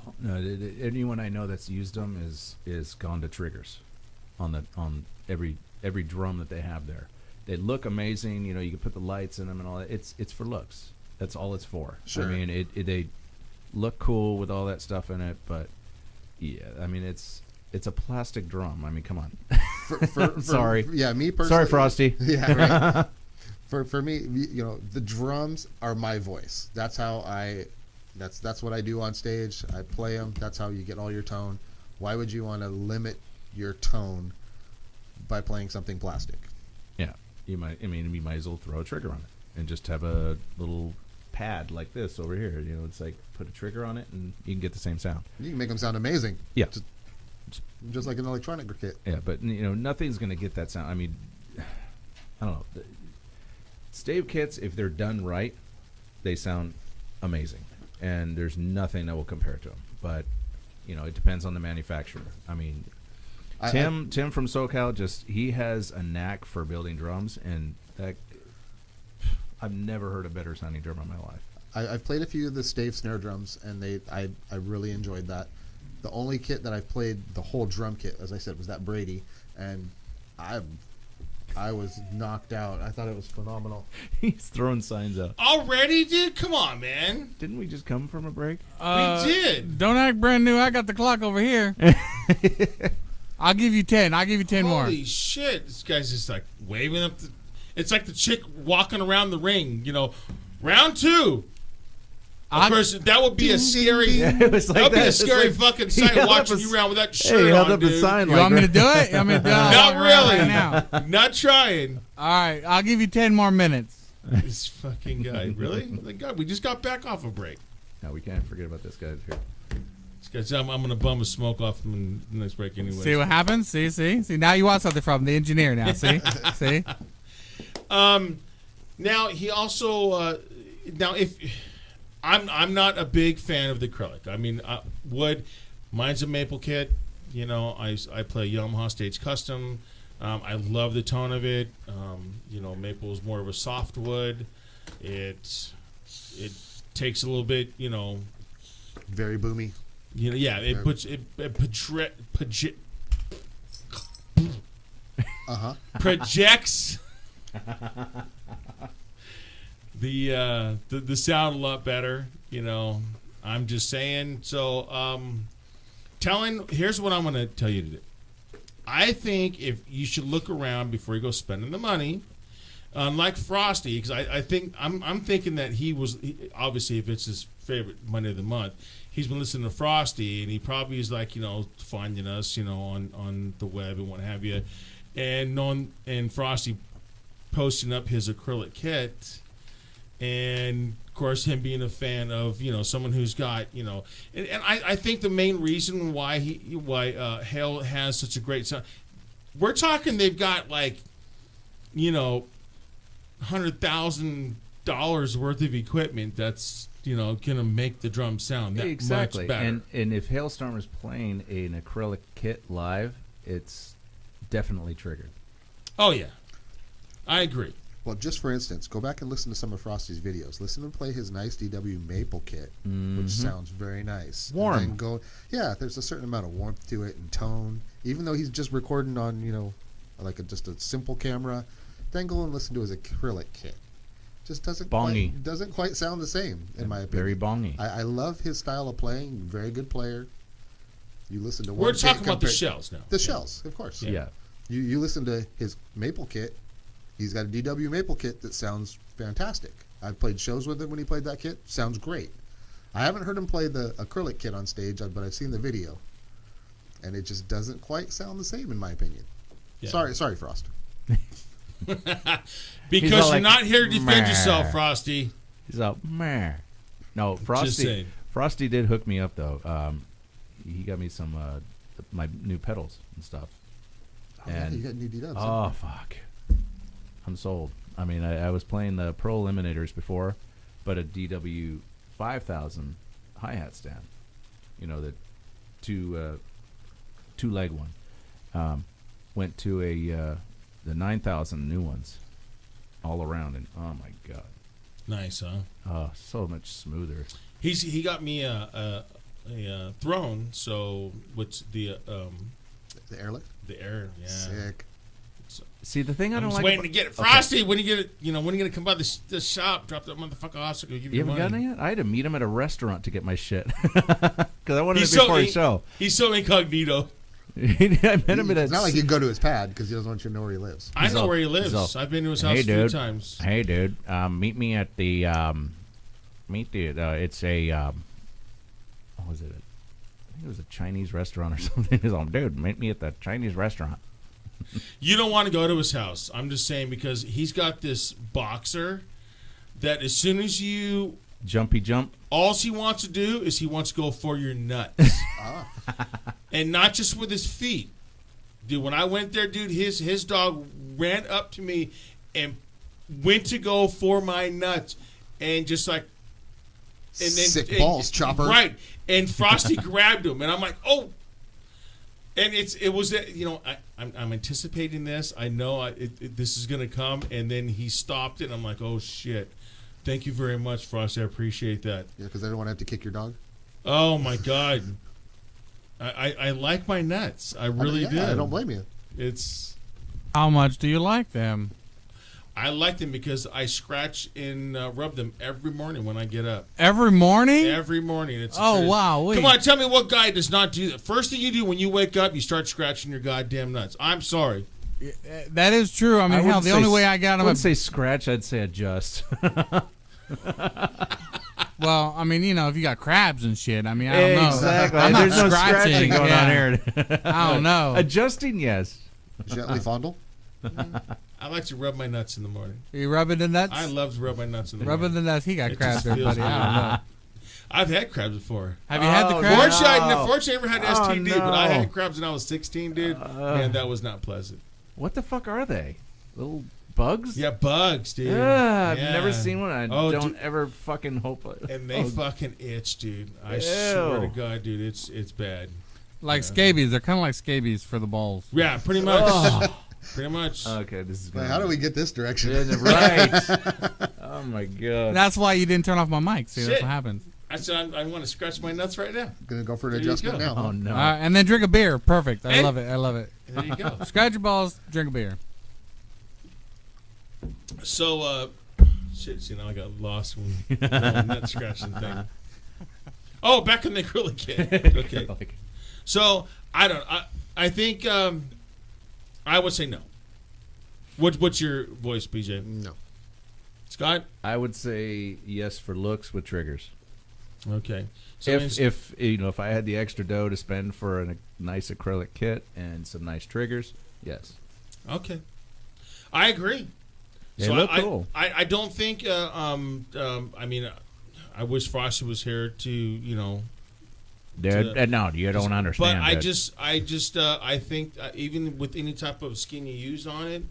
Anyone I know that's used them is gone to triggers on every drum that they have there. They look amazing. You know, you can put the lights in them and all that. It's for looks. That's all it's for. Sure. I mean, they look cool with all that stuff in it, but yeah, I mean, it's a plastic drum. I mean, come on. Sorry. Yeah, me personally. Sorry, Frosty. Yeah, right. For me, you know, the drums are my voice. That's how that's what I do on stage. I play them. That's how you get all your tone. Why would you want to limit your tone by playing something plastic? Yeah, you might as well throw a trigger on it and just have a little pad like this over here. You know, it's like put a trigger on it and you can get the same sound. You can make them sound amazing. Yeah. Just like an electronic kit. Yeah, but you know, nothing's gonna get that sound. I mean, I don't know. Stave kits, if they're done right, they sound amazing, and there's nothing that will compare to them. But you know, it depends on the manufacturer. I mean, Tim from SoCal, he has a knack for building drums, and I've never heard a better sounding drum in my life. I've played a few of the stave snare drums, and I really enjoyed that. The only kit that I've played, the whole drum kit, as I said, was that Brady, and I was knocked out. I thought it was phenomenal. He's throwing signs out. Already, dude? Come on, man. Didn't we just come from a break? We did. Don't act brand new. I got the clock over here. I'll give you 10. I'll give you 10 more. Holy shit! This guy's just like waving up. It's like the chick walking around the ring. You know, round 2. Of course, that would be a scary. Yeah, it was like that would be that. a It's scary like- fucking he sight held watching up a you around with that Hey, shirt he held on, up dude. a sign You like want me to that. do it? You want me to do it? Not really. Right now. Not trying. All right, I'll give you 10 more minutes. This fucking guy. Really? Like, God, we just got back off a break. No, we can't forget about this guy here. This guy's, I'm going to bum a smoke off him in the next break anyway. See what happens? See. Now you want something from the engineer now. See? Now he also now if I'm not a big fan of the acrylic. I mean, wood. Mine's a maple kit. You know, I play Yamaha Stage Custom. I love the tone of it. You know, maple is more of a soft wood. It takes a little bit. You know, Very boomy. yeah. It puts projects the sound a lot better. You know, I'm just saying. So, here's what I'm going to tell you to do. I think if you should look around before you go spending the money, unlike Frosty, because I think I'm thinking that obviously if it's his favorite Monday of the month, he's been listening to Frosty, and he probably is like, you know, finding us, you know, on the web and what have you, and Frosty posting up his acrylic kit, and of course him being a fan of, you know, someone who's got, you know, and I think the main reason why Hale has such a great sound, we're talking they've got like, you know, $100,000 worth of equipment that's gonna make the drum sound that Exactly. much better. And if Hailstorm is playing an acrylic kit live, it's definitely triggered. Oh yeah, I agree. Well, just for instance, go back and listen to some of Frosty's videos. Listen to him play his nice DW Maple kit, which sounds very nice. Warm. And then there's a certain amount of warmth to it and tone. Even though he's just recording on, just a simple camera, then go and listen to his acrylic kit. Just doesn't quite sound the same, in my opinion. Very bongy. I love his style of playing. Very good player. You listen to one We're kit talking about the compared- shells now. The shells, of course. Yeah. You listen to his Maple kit. He's got a DW Maple kit that sounds fantastic. I've played shows with him when he played that kit. Sounds great. I haven't heard him play the acrylic kit on stage, but I've seen the video, and it just doesn't quite sound the same, in my opinion. Yeah. Sorry, Frost. Because you're not here to defend yourself, Frosty. He's out. Meh. No, Just Frosty. saying. Frosty did hook me up though. He got me some my new pedals and stuff. Oh, yeah, you got new D-dubs. Oh fuck, I'm sold. I mean, I was playing the Pro Eliminators before, but a DW 5000 hi-hat stand. The two-leg one. Went to the 9000 new ones, all around, and oh my god, Nice, huh? oh, so much smoother. He got me a throne. So what's the airlift. The air? Yeah. Sick. See, the thing I I'm don't just like waiting about- to get it. Frosty, when you get it, when are you gonna come by the shop? Drop that motherfucker off so I can give You you haven't money. gotten it yet? I had to meet him at a restaurant to get my shit because I wanted He's it before so the show. He's so incognito. I met him at It's a. not like you can go to his pad because he doesn't want you to know where he lives. I know all- where he he's lives. all, I've been to his house Hey, a few dude. times. Hey, dude. Meet me at the. It's a. What was it? I think it was a Chinese restaurant or something. He's like, dude, meet me at the Chinese restaurant. You don't want to go to his house. I'm just saying because he's got this boxer that as soon as you, Jumpy jump. all he wants to do is he wants to go for your nuts. And not just with his feet. Dude, when I went there, dude, his dog ran up to me and went to go for my nuts and just like Sick balls, chopper. Right. And Frosty grabbed him and I'm like, oh. And it was I'm anticipating this. I know this is gonna come, and then he stopped it. And I'm like, oh shit! Thank you very much, Frosty. I appreciate that. Yeah, because I don't want to have to kick your dog. Oh my god, I like my nuts. I really do. I don't blame you. It's How much do you like them? I like them because I scratch and rub them every morning when I get up. Every morning? Every morning. It's a Oh, tradition. wow. Come on, tell me what guy does not do that. First thing you do when you wake up, you start scratching your goddamn nuts. I'm sorry. That is true. I mean, hell, the only way I got I them. wouldn't say scratch. I'd say adjust. Well, I mean, if you got crabs and shit, I mean, I don't know. Exactly. I'm not There's no scratching going yeah. on here. I don't know. Adjusting, yes. Gently fondle. I like to rub my nuts in the morning. You rubbing the nuts? I love to rub my nuts in the Rubbing morning. the nuts. He got It crabs just there, feels buddy. I don't know. I've had crabs before. Have you had the Oh, crabs? Fortunately, I never had STD, no. but I had crabs when I was 16, dude. Man, that was not pleasant. What the fuck are they? Little bugs? Yeah, bugs, dude. I've Yeah. never seen one. I Oh, don't dude. ever fucking hope. And they fucking itch, dude. I swear to Ew. God, dude, it's bad. Like scabies. They're kind of like scabies for the balls. Yeah, pretty much. Pretty much. Okay, this is Like, going. how do we get this direction? Right. Oh my god. That's why you didn't turn off my mic. See, that's Shit. what happens. I said I want to scratch my nuts right now. Gonna go for an There you adjustment go. now. Oh Huh? no. And then drink a beer. Perfect. I Hey. love it. I love it. There you go. Scratch your balls. Drink a beer. So, shit, see, now I got lost when the nut scratching thing. Oh, back in the acrylic kit. Okay. Like, So, I think I would say no. What's your voice, PJ? No. Scott? I would say yes for looks with triggers. Okay. So If I had the extra dough to spend for a nice acrylic kit and some nice triggers, yes. okay. I agree. They look I, cool. I don't think I mean I wish Frosty was here to, No, you don't but understand. I think even with any type of skin you use on it,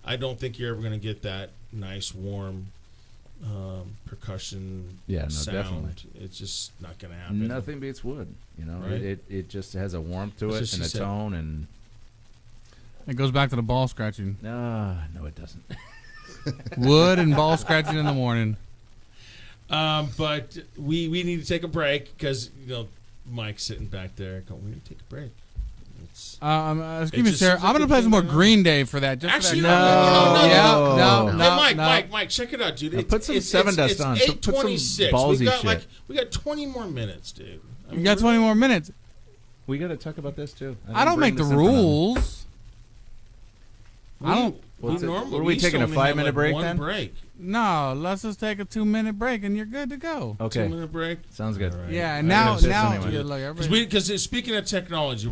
I don't think you're ever going to get that nice warm percussion, Yeah, no, sound. definitely. It's just not going to happen. Nothing beats wood. You know, Right? it just has a warmth to That's it what and she a said. tone, and It goes back to the ball scratching. no, it doesn't. Wood and ball scratching in the morning. But we need to take a break because Mike's sitting back there. We need to take a break. Excuse me, just sir. seems I'm like going to a play some more thing to Green Day for that. Just Actually, for that. no. Yeah, Mike, check it out, dude. Now put some Seven Dust on. It's Put some 8:26. ballsy We got 20 more minutes, dude. I mean, You got 20 more minutes. We got to talk about this too. I don't make the rules. I don't. What's it- normally what are we taking, a used to only have, 5-minute break one then? break. No, let's just take a 2-minute break and you're good to go. Okay, 2-minute break. sounds good. All right. Yeah, and I now, gotta piss anyway. yeah, look, everybody. Because speaking of technology,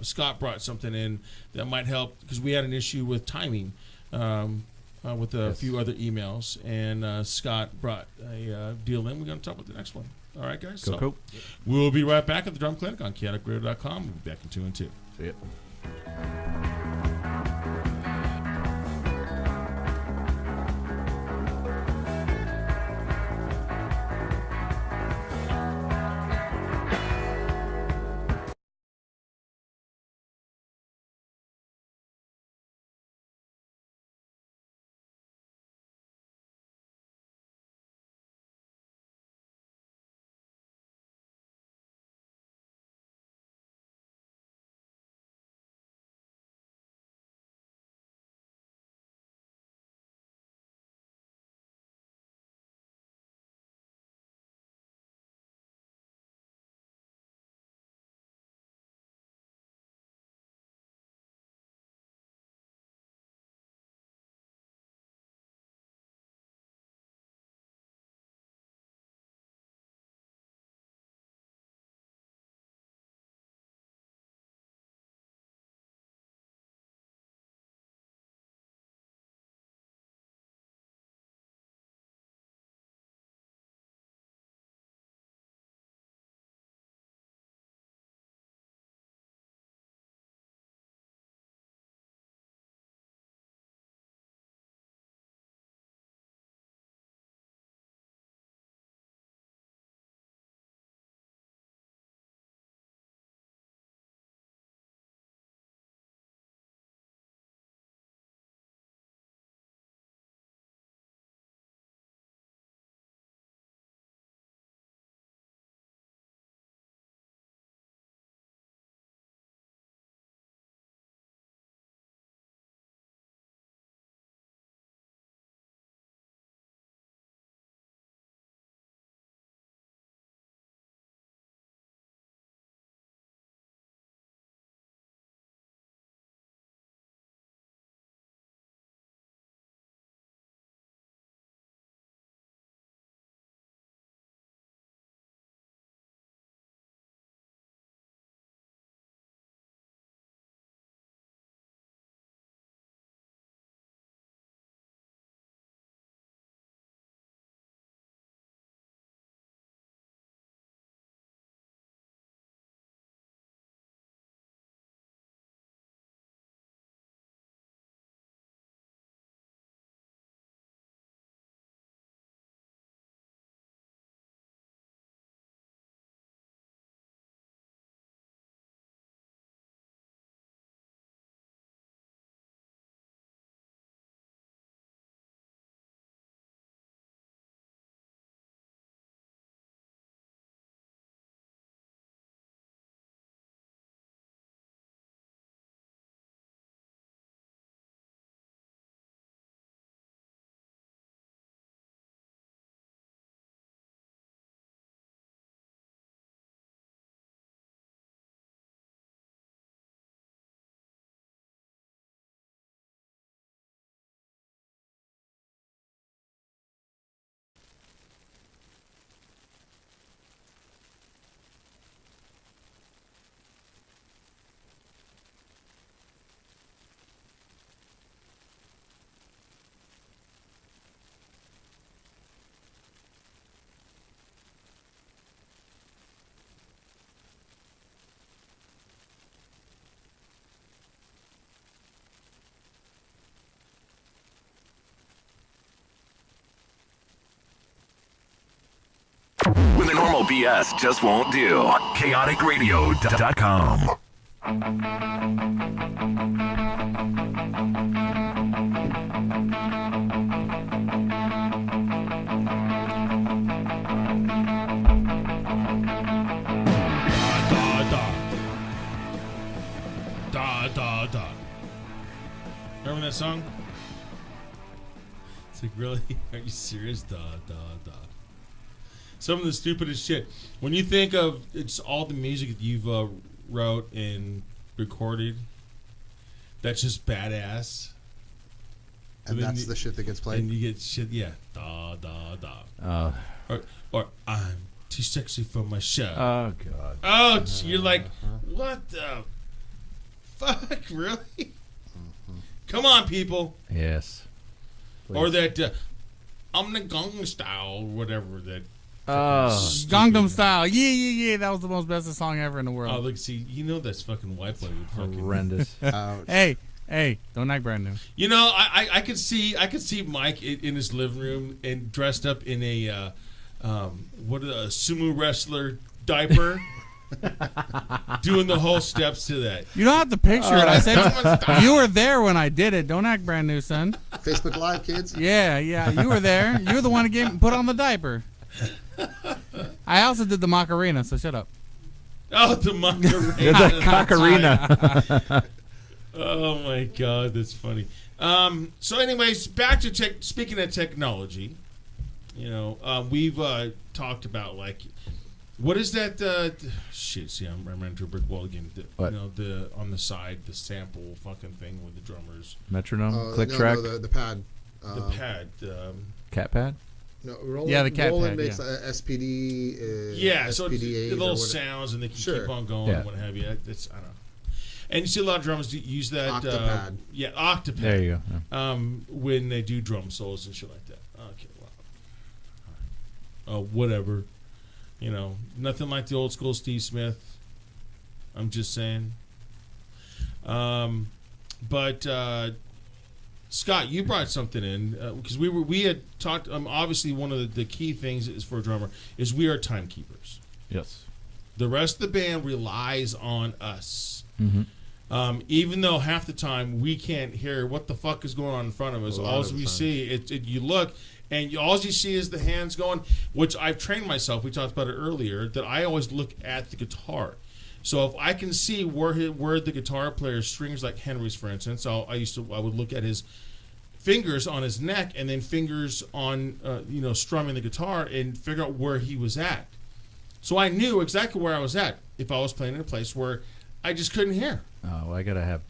Scott brought something in that might help because we had an issue with timing with a few other emails, and Scott brought a deal in. We're going to talk about the next one. All right, guys. Cool. We'll be right back at the Drum Clinic on KaoticRadio.com. We'll be back in 2 and 2. See ya. BS just won't do. KaoticRadio.com. Da. Remember that song? It's like, really? Are you serious? Da. Some of the stupidest shit. When you think of it's all the music that you've wrote and recorded, that's just badass. And that's the shit that gets played. And you get shit, yeah. Da. Or I'm too sexy for my show. Oh God. Oh, you're like, what the fuck, really? Come on, people. Yes. Please. Or that I'm the Gangnam Style, or whatever that. Gangnam Style. Yeah. That was the most best song ever in the world. Oh, look, see, you know that's fucking white boy would fucking Horrendous. Hey, don't act brand new. You know, I could see Mike in his living room and dressed up in a sumo wrestler diaper. Doing the whole steps to that. You don't have to picture it. I said you were there when I did it. Don't act brand new, son. Facebook Live, kids. Yeah, you were there. You were the one who put on the diaper. I also did the Macarena, so shut up. Oh, the Macarena. The Cocarina. Oh my God, that's funny. So, anyways, back to speaking of technology. You know, we've talked about like. What is that? Shit! See, I'm running into a brick wall again. What? You know, the on the side, the sample fucking thing with the drummers. Metronome, click track, the pad. The pad. cat pad. No, Roland, Yeah, the cat Roland pad, makes SPD. Yeah, so it's SPD8 the little or sounds, and they can Sure. keep on going Yeah. and what have you. It's I don't know. And you see a lot of drummers use that. Octapad. Yeah, Octapad. There you go. When they do drum solos and shit like that. Okay, well. Whatever. You know, nothing like the old school Steve Smith. I'm just saying. But Scott, you brought something in because we had talked. Obviously, one of the key things is for a drummer is we are timekeepers. Yes. The rest of the band relies on us. Mm-hmm. Even though half the time we can't hear what the fuck is going on in front of us. All we see, you look. And all you see is the hands going, which I've trained myself. We talked about it earlier, that I always look at the guitar. So if I can see where the guitar player's strings, like Henry's, for instance, I would look at his fingers on his neck and then fingers on, strumming the guitar and figure out where he was at. So I knew exactly where I was at if I was playing in a place where I just couldn't hear. Oh, I gotta have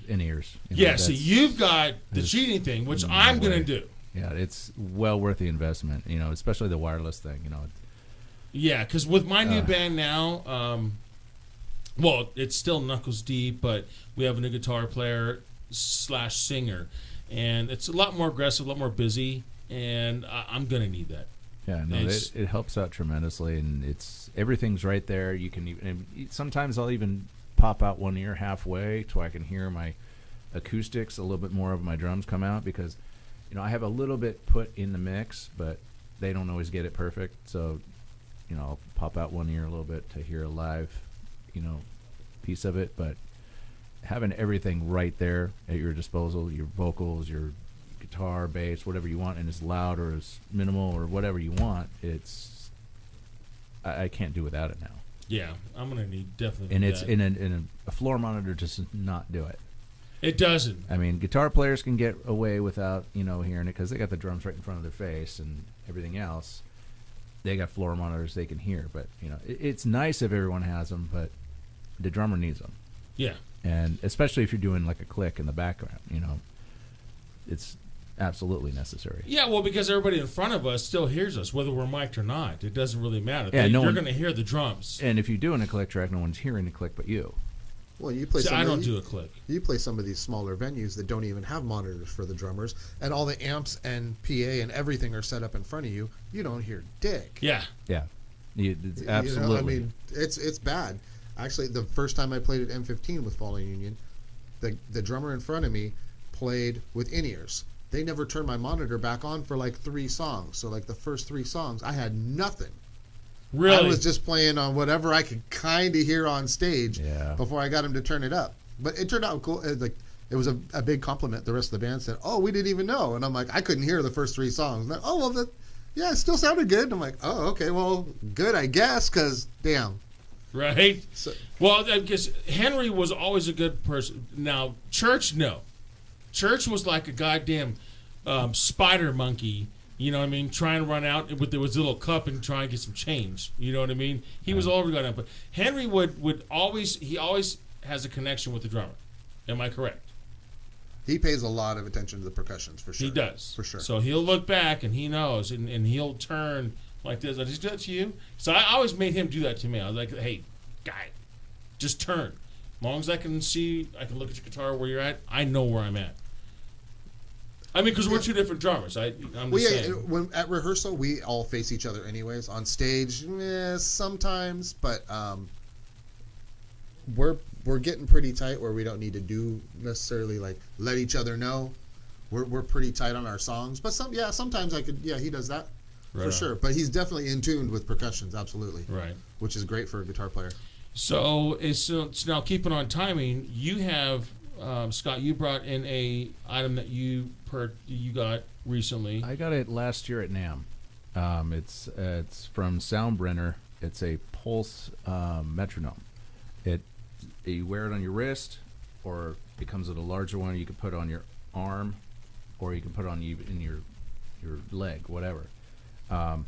in ears. Yeah, so you've got the cheating thing, which I'm gonna do. Yeah, it's well worth the investment, especially the wireless thing, Yeah, because with my new band now, it's still knuckles deep, but we have a new guitar player / singer, and it's a lot more aggressive, a lot more busy, and I'm going to need that. Yeah, no, it helps out tremendously, and everything's right there. You can even sometimes I'll even pop out one ear halfway so I can hear my acoustics, a little bit more of my drums come out because I have a little bit put in the mix, but they don't always get it perfect. So, I'll pop out one ear a little bit to hear a live, piece of it. But having everything right there at your disposal, your vocals, your guitar, bass, whatever you want, and as loud or as minimal or whatever you want, I can't do without it now. Yeah, I'm gonna definitely. And need it's that. in a floor monitor does not do it. It doesn't. I mean, guitar players can get away without, hearing it because they got the drums right in front of their face and everything else. They got floor monitors they can hear. But, it's nice if everyone has them, but the drummer needs them. Yeah. And especially if you're doing like a click in the background, it's absolutely necessary. Yeah, well, because everybody in front of us still hears us, whether we're mic'd or not. It doesn't really matter. Yeah, You're going to hear the drums. And if you're doing a click track, no one's hearing the click but you. Well, you play. I don't do a click. You play some of these smaller venues that don't even have monitors for the drummers, and all the amps and PA and everything are set up in front of you. You don't hear dick. Yeah. Yeah. It's absolutely. It's bad. Actually, the first time I played at M15 with Fallen Union, the drummer in front of me played with in-ears. They never turned my monitor back on for like 3 songs. So like the first 3 songs, I had nothing. Really? I was just playing on whatever I could kind of hear on stage before I got him to turn it up. But it turned out cool. It was a big compliment. The rest of the band said, "Oh, we didn't even know." And I'm like, I couldn't hear the first 3 songs. And oh, well, it still sounded good. And I'm like, oh, okay, well, good, I guess, because damn. Right? So, well, I guess Henry was always a good person. Now, Church, no. Church was like a goddamn spider monkey. You know what I mean? Trying to run out with his little cup and try and get some change. You know what I mean? He was all over going up. But Henry would always has a connection with the drummer. Am I correct? he pays a lot of attention to the percussions, for sure. He does. For sure. So he'll look back and he knows, and he'll turn like this. I just do that to you. So I always made him do that to me. I was like, hey, guy, just turn. As long as I can see, I can look at your guitar where you're at, I know where I'm at. I mean, because we're two different drummers. I'm just saying. When at rehearsal, we all face each other anyways. On stage, sometimes, but we're getting pretty tight where we don't need to do necessarily like let each other know. We're pretty tight on our songs, but sometimes I could. Yeah, he does that for sure. But he's definitely in tune with percussions, absolutely. Right. Which is great for a guitar player. So it's now keeping on timing. You have Scott. You brought in a item that you got recently. I got it last year at NAMM. It's from Soundbrenner. It's a pulse metronome. You wear it on your wrist, or it comes with a larger one you can put on your arm, or you can put it on in your leg, whatever. And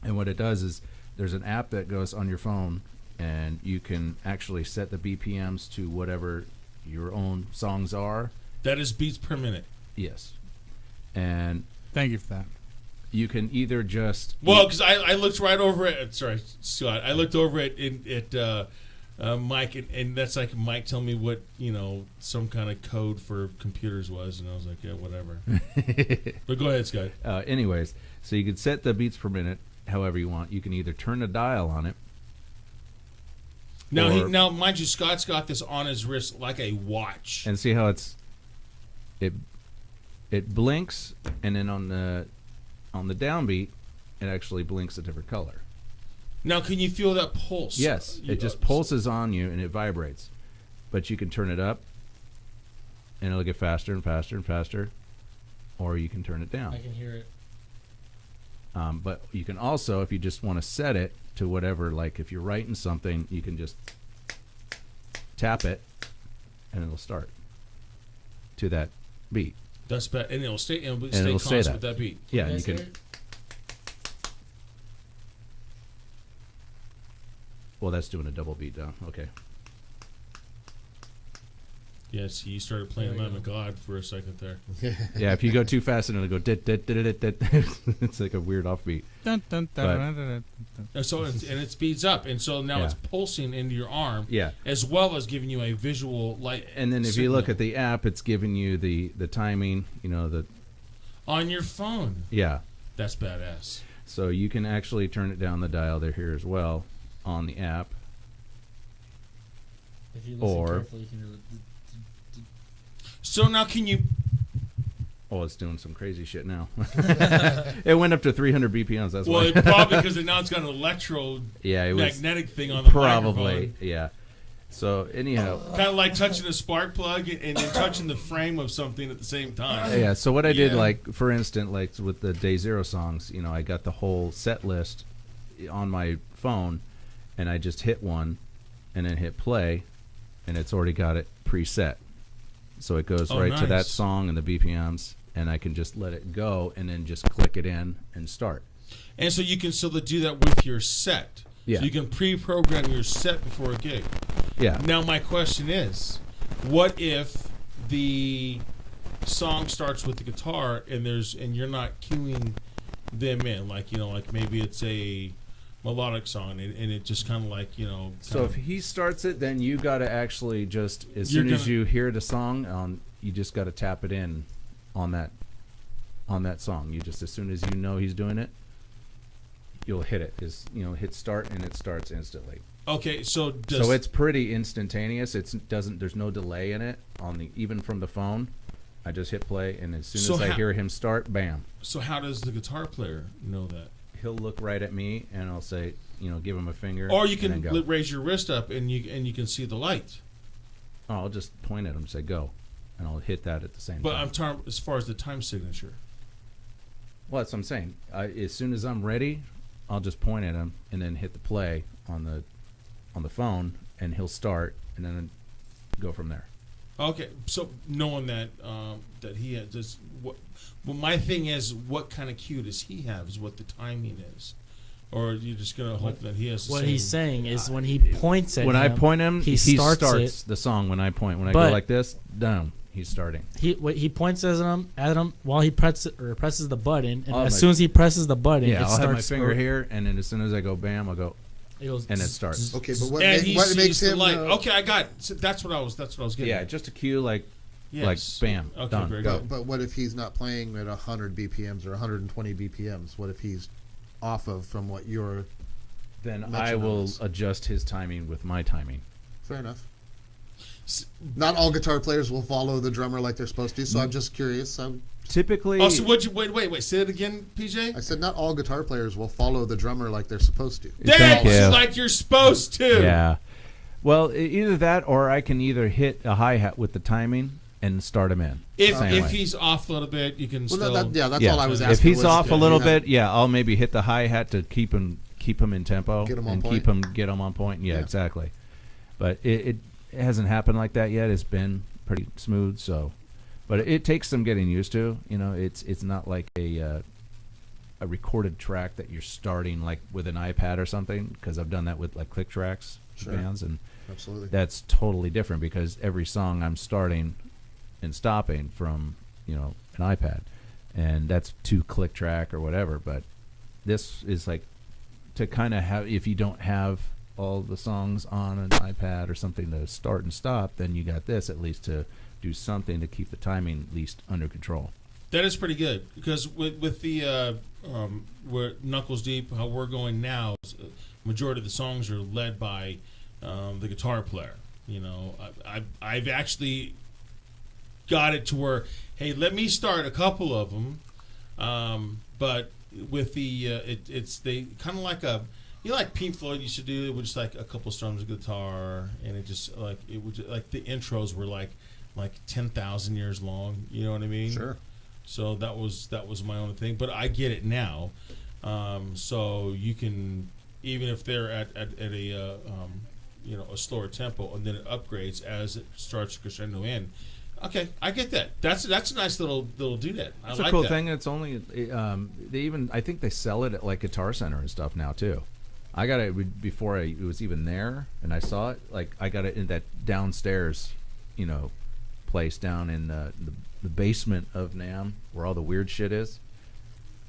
what it does is there's an app that goes on your phone, and you can actually set the BPMs to whatever your own songs are. That is beats per minute. Yes. And thank you for that. You can either just because I looked right over it. Sorry, Scott. I looked over at Mike, and that's like Mike telling me what some kind of code for computers was, and I was like, yeah, whatever. But go ahead, Scott. Anyways, so you can set the beats per minute however you want. You can either turn a dial on it. Now, mind you, Scott's got this on his wrist like a watch. And see how it blinks, and then on the downbeat, it actually blinks a different color. Now, can you feel that pulse? Yes, it just pulses on you and it vibrates. But you can turn it up, and it'll get faster and faster and faster, or you can turn it down. I can hear it. But you can also, if you just want to set it to whatever, like if you're writing something, you can just tap it, and it'll start to that beat. That's bad, and it'll stay stay constant with that beat. Yeah, and you can. Well, that's doing a double beat down. Okay. Yes, you started playing Lamb of God for a second there. Yeah, if you go too fast, and it'll go dit, dit, dit, dit, dit. It's like a weird offbeat. Dun, dun, dun, dun, dun. So it speeds up, and so now it's pulsing into your arm, yeah, as well as giving you a visual light. And then if you look at the app, it's giving you the timing. On your phone. Yeah, that's badass. So you can actually turn it down the dial there here as well on the app. If you listen carefully, you can hear So now can you... Oh, it's doing some crazy shit now. It went up to 300 BPMs. That's why. Well, probably because now it's got an electromagnetic thing on the probably, microphone. Yeah. So anyhow, kind of like touching a spark plug and then touching the frame of something at the same time. Yeah. So what I did, like for instance, like with the Day Zero songs, I got the whole set list on my phone, and I just hit one, and then hit play, and it's already got it preset. So it goes right to that song and the BPMs, and I can just let it go and then just click it in and start. And so you can still do that with your set. Yeah. So you can pre-program your set before a gig. Yeah. Now my question is, what if the song starts with the guitar and you're not cueing them in, like maybe it's a melodic song and it just kind of like So if he starts it, then you got to actually just as soon as you hear the song, you just got to tap it in on that song. You just as soon as he's doing it, you'll hit it. Hit start and it starts instantly. Okay, so it's pretty instantaneous. There's no delay in it even from the phone. I just hit play, and as soon as I hear him start, bam. So how does the guitar player know that? he'll look right at me, and I'll say, give him a finger. Or you and then can go. raise your wrist up and you can see the light. Oh, I'll just point at him and say go, and I'll hit that at the same But time. I'm talking as far as the time signature. Well, that's what I'm saying. As soon as I'm ready, I'll just point at him and then hit the play on the phone, and he'll start, and then go from there. Okay, so knowing that that he has this, well, my thing is, what kind of cue does he have? Is what the timing is, or are you just gonna hope that he has? What he's saying is when he points at when him, I point him, he starts it. the song. When I point, when I But- go like this, down, he's starting. He points at him while he presses the button, and Oh, as soon as he presses the button, Yeah, it I'll starts. have my finger here, and then as soon as I go bam, I'll go, It goes, and it starts. Okay, but what, and he what sees makes the him? light. Okay, I got it. So that's what I was getting. Yeah, at. just a cue like Yes. bam, Okay, done. very Go. good. But what if he's not playing at 100 BPMs or 120 BPMs? What if he's off of from what you're? Then I metronome will is. adjust his timing with my timing. Fair enough. Not all guitar players will follow the drummer like they're supposed to, so I'm just curious. Typically, Oh, so what'd you wait? Say it again, PJ. I said not all guitar players will follow the drummer like they're supposed to. Thank you. That's like you're supposed to. yeah. Well, either that, or I can either hit a hi-hat with the timing and start him in. If Same way. he's off a little bit, you can Well, still. that's all I was asking. If he's was, off a you little have- bit, I'll maybe hit the hi-hat to keep him in tempo Get him on and point. get him on point. Yeah, Yeah. exactly. But it hasn't happened like that yet. It's been pretty smooth. So, but it takes some getting used to. It's not like a recorded track that you're starting like with an iPad or something, because I've done that with like click tracks Sure. bands, and Absolutely. that's totally different because every song I'm starting and stopping from an iPad, and that's 2 click track or whatever. But this is like to kind of have, if you don't have all the songs on an iPad or something to start and stop, then you got this at least to do something to keep the timing at least under control. That is pretty good because with the where Knuckles Deep, how we're going now, majority of the songs are led by the guitar player. I've actually got it to where, hey, let me start a couple of them, but with the it's they kind of like like Pink Floyd used to do. It was just like a couple strums of guitar, and it just like it would just, like the intros were like 10,000 years long. You know what I mean? Sure. So that was my own thing, but I get it now. So you can, even if they're at a a slower tempo, and then it upgrades as it starts crescendo in. Okay, I get that. That's a nice little doodad. It's I a cool that. thing. It's only I think they sell it at like Guitar Center and stuff now too. I got it before it was even there, and I saw it. Like I got it in that downstairs, place down in the basement of NAMM where all the weird shit is.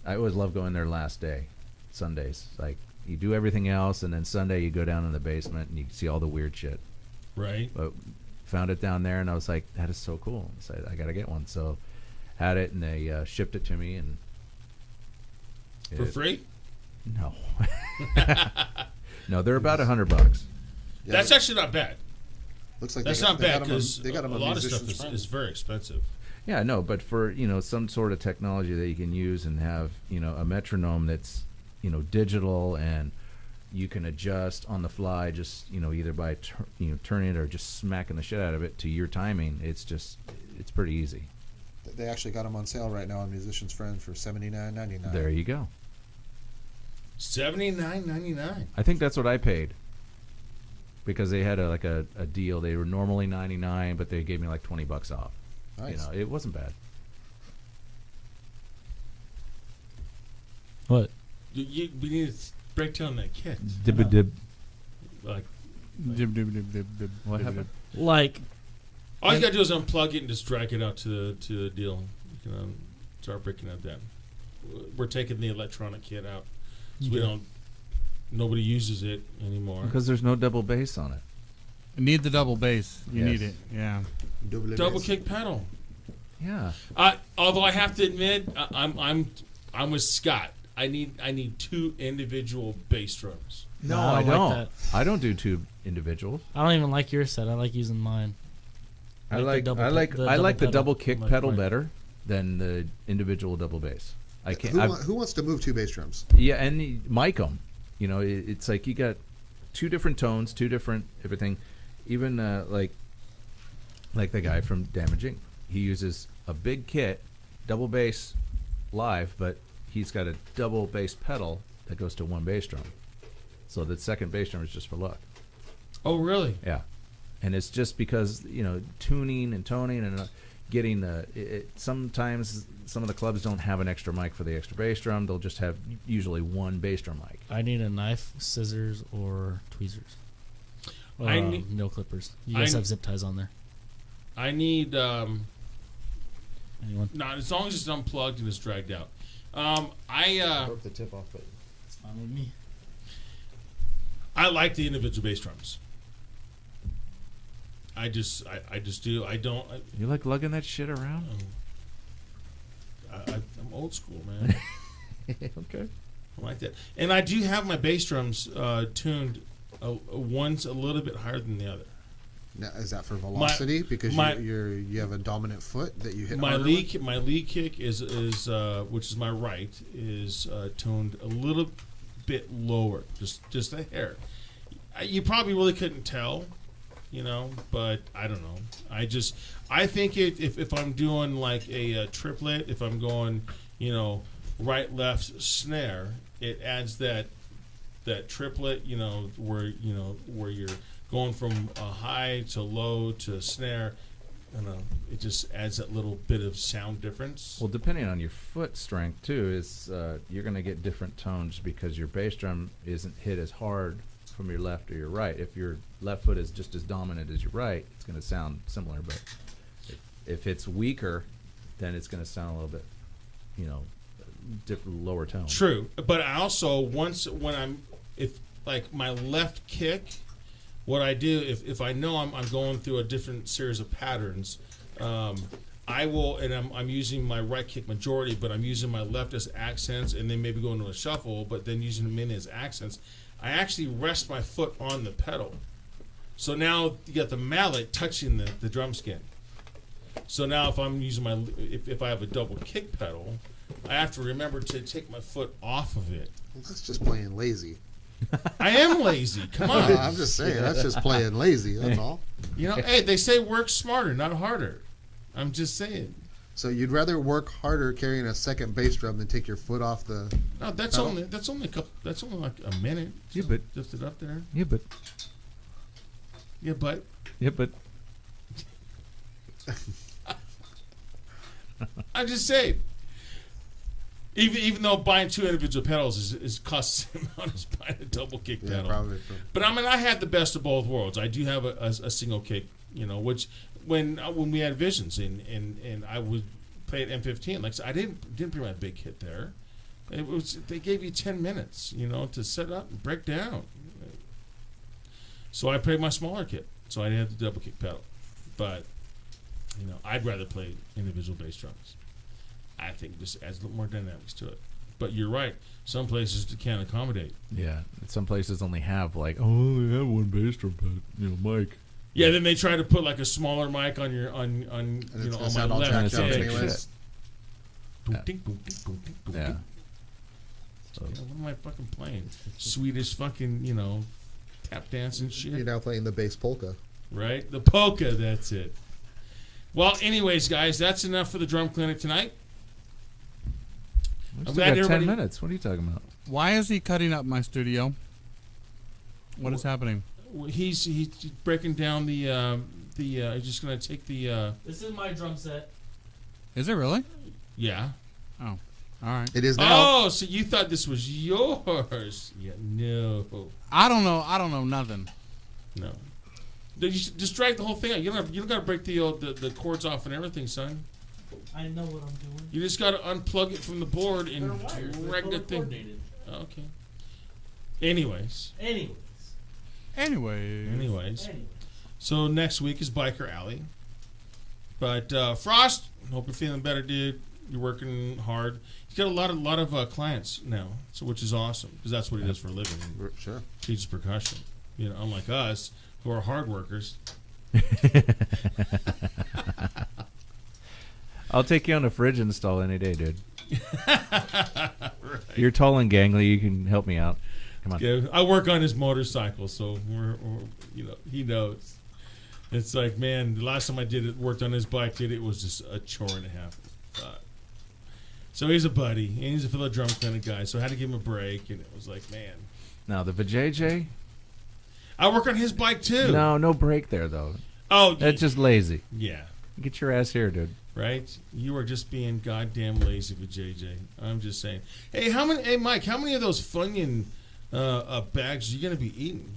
I always love going there last day, Sundays. Like you do everything else, and then Sunday you go down in the basement and you see all the weird shit. Right. But found it down there, and I was like, that is so cool. I said, I gotta get one. So had it, and they shipped it to me, and For free? No. No, they're about $100. Yeah, That's actually not bad. looks like That's they got- not they bad got 'em on- because they got 'em a on lot of stuff Musician's Friend. is very expensive. Yeah, no, but for some sort of technology that you can use and have a metronome that's digital, and you can adjust on the fly, just either by turning it or just smacking the shit out of it to your timing. It's pretty easy. They actually got them on sale right now on Musician's Friend for $79.99. There you go. $79.99. I think that's what I paid, because they had a deal. They were normally $99, but they gave me like $20 off. Nice. It wasn't bad. What? We need to break down that kit. Dib. Like What happened? Like, all you gotta do is unplug it and just drag it out to the deal. You can start breaking out that. We're taking the electronic kit out. So we don't. Nobody uses it anymore. Because there's no double bass on it. You need the double bass. You Yes. need it. Yeah. Double kick pedal. Yeah. Although I have to admit, I'm with Scott. I need 2 individual bass drums. No, I I don't don't. like I don't do 2 individuals. I don't even like your set. I like using mine. I the like double the pedal. double kick Like pedal mine. better than the individual double bass. I can't. Who wants to move 2 bass drums? Yeah, and mic them. You know, it's like you got 2 different tones, 2 different everything. Even like the guy from Damaging, he uses a big kit, double bass live, but he's got a double bass pedal that goes to 1 bass drum. So the second bass drum is just for luck. Oh, really? Yeah, and it's just because tuning and toning and getting sometimes some of the clubs don't have an extra mic for the extra bass drum. They'll just have usually 1 bass drum mic. I need a knife, scissors, or tweezers. Nail clippers. You guys have zip ties on there. I need Anyone? no, as long as it's unplugged and it's dragged out. Broke the tip off, but It's fine with me. I like the individual bass drums. I just do. I don't. You like lugging that shit around? I'm old school, man. Okay. I like that, and I do have my bass drums tuned. One's a little bit higher than the other. now, is that for velocity? Because you have a dominant foot that you hit. My harder lead with? my lead kick is which is my right is tuned a little bit lower, just a hair. You probably really couldn't tell, but I don't know. I think if I'm doing like a triplet, if I'm going, right left snare, it adds that triplet, where you're going from a high to low to snare. It just adds that little bit of sound difference. Well, depending on your foot strength too, is you're going to get different tones because your bass drum isn't hit as hard from your left or your right. If your left foot is just as dominant as your right, it's going to sound similar. But if it's weaker, then it's going to sound a little bit, different, lower tone. True, but I also if like my left kick, what I do if I know I'm going through a different series of patterns, I will, and I'm using my right kick majority, but I'm using my left as accents, and then maybe go into a shuffle, but then using them in as accents. I actually rest my foot on the pedal, so now you got the mallet touching the drum skin. So now if I'm using if I have a double kick pedal, I have to remember to take my foot off of it. Well, that's just playing lazy. I am lazy. Come on. I'm just saying, that's just playing lazy. That's all. Hey, they say work smarter, not harder. I'm just saying. So you'd rather work harder carrying a second bass drum than take your foot off the. No, that's pedal? only a couple. That's only like a minute. Yeah, but Lift it up there. yeah, but Yeah, but I'm just saying. Even though buying 2 individual pedals is costs the same amount as buying a double kick Yeah, pedal. probably. But I had the best of both worlds. I do have a single kick, which when we had Visions and I would play at M15, like I didn't bring my big hit there. They gave you 10 minutes, to set up and break down. So I played my smaller kit, so I didn't have the double kick pedal. But I'd rather play individual bass drums. I think it just adds a little more dynamics to it. But you're right. Some places can't accommodate. yeah, some places only have like only have 1 bass drum, mic. Yeah, then they try to put like a smaller mic on your on it's on gonna my sound all left jacked up kick. anyways. Just Yeah. boom, ding, boom, ding, boom, ding, boom, Yeah. ding. So, What am I fucking playing? Swedish fucking tap dance and shit. You're now playing the bass polka. Right? The polka, that's it. Well, anyways, guys, that's enough for the drum clinic tonight. we I'm still glad got 10 everybody- minutes. What are you talking about? Why is he cutting up my studio? What is happening? He's breaking down the he's just gonna take the This is my drum set. Is it really? yeah. Oh, all right. It is now. Oh, so you thought this was yours? Yeah, no. I don't know. I don't know nothing. No. You should just drag the whole thing out. You don't got to break the cords off and everything, son. I know what I'm doing. You just got to unplug it from the board and They're wires. They're drag color the thing. coordinated. Okay. Anyways. Anyway. So next week is Biker Alley. But Frost, hope you're feeling better, dude. You're working hard. He's got a lot of clients now, so which is awesome because that's what he does for a living. Sure. Teaches percussion. Unlike us who are hard workers. I'll take you on a fridge install any day, dude. You're tall and gangly. You can help me out. Come on. Yeah, I work on his motorcycle, so he knows. It's like, man, the last time I worked on his bike, it was just a chore and a half. So he's a buddy, and he's a fellow drum clinic guy, so I had to give him a break, and it was like, man. Now, the Vajayjay? I work on his bike, too. No break there, though. Oh, that's just lazy. Yeah. Get your ass here, dude. Right? You are just being goddamn lazy with JJ. I'm just saying. Hey, Mike, how many of those Funyun bags are you going to be eating?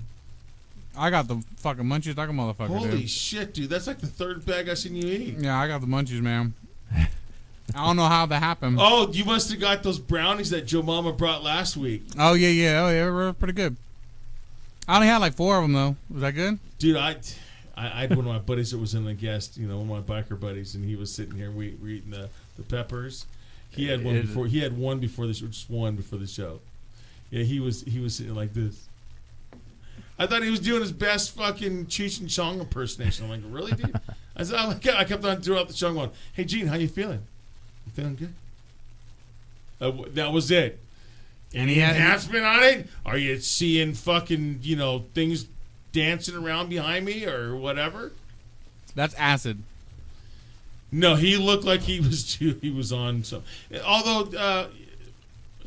I got the fucking munchies like a motherfucker, Holy dude. shit, dude. That's like the third bag I've seen you eat. Yeah, I got the munchies, man. I don't know how that happened. Oh, you must have got those brownies that Joe Mama brought last week. Oh, yeah. Oh, yeah, they were pretty good. I only had like 4 of them, though. Was that good? Dude, I had one of my buddies that was in the guest, one of my biker buddies, and he was sitting here. We were eating the peppers. He had one before. He had one before this, just one before the show. Yeah, he was sitting like this. I thought he was doing his best fucking Cheech and Chong impersonation. I'm like, really, dude? I kept on throughout the show going, "Hey, Gene, how you feeling? You feeling good?" That was it. Any enhancement on it? Are you seeing fucking things dancing around behind me or whatever? That's acid. No, he looked like he was on some. Although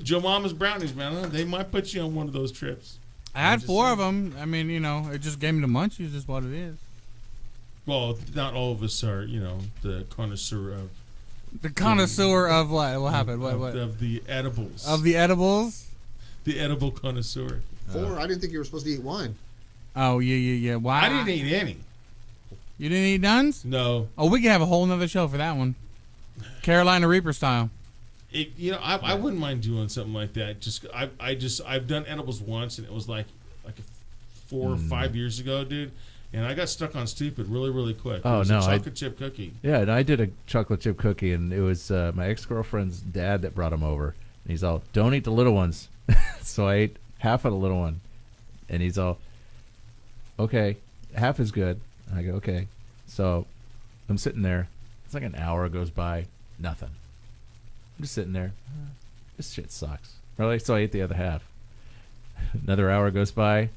Joe Mama's brownies, man, they might put you on one of those trips. I had 4 of them. I mean, it just gave me the munchies. Is what it is. Well, not all of us are, the connoisseur of. The connoisseur of what? What happened? What? Of the edibles. Of the edibles? The edible connoisseur. 4? I didn't think you were supposed to eat one. Oh, yeah. Why? I didn't eat any. You didn't eat nuns? No. Oh, we can have a whole nother show for that one. Carolina Reaper style. I wouldn't mind doing something like that. I've done edibles once, and it was like 4 or 5 years ago, dude. And I got stuck on stupid really, really quick. Oh, it was no. a chocolate chip cookie. Yeah, and I did a chocolate chip cookie, and it was my ex-girlfriend's dad that brought him over. And he's all, don't eat the little ones. So I ate half of the little one. And he's all, okay, half is good. And I go, okay. So I'm sitting there. It's like an hour goes by. Nothing. I'm just sitting there. This shit sucks. Really? So I ate the other half. Another hour goes by.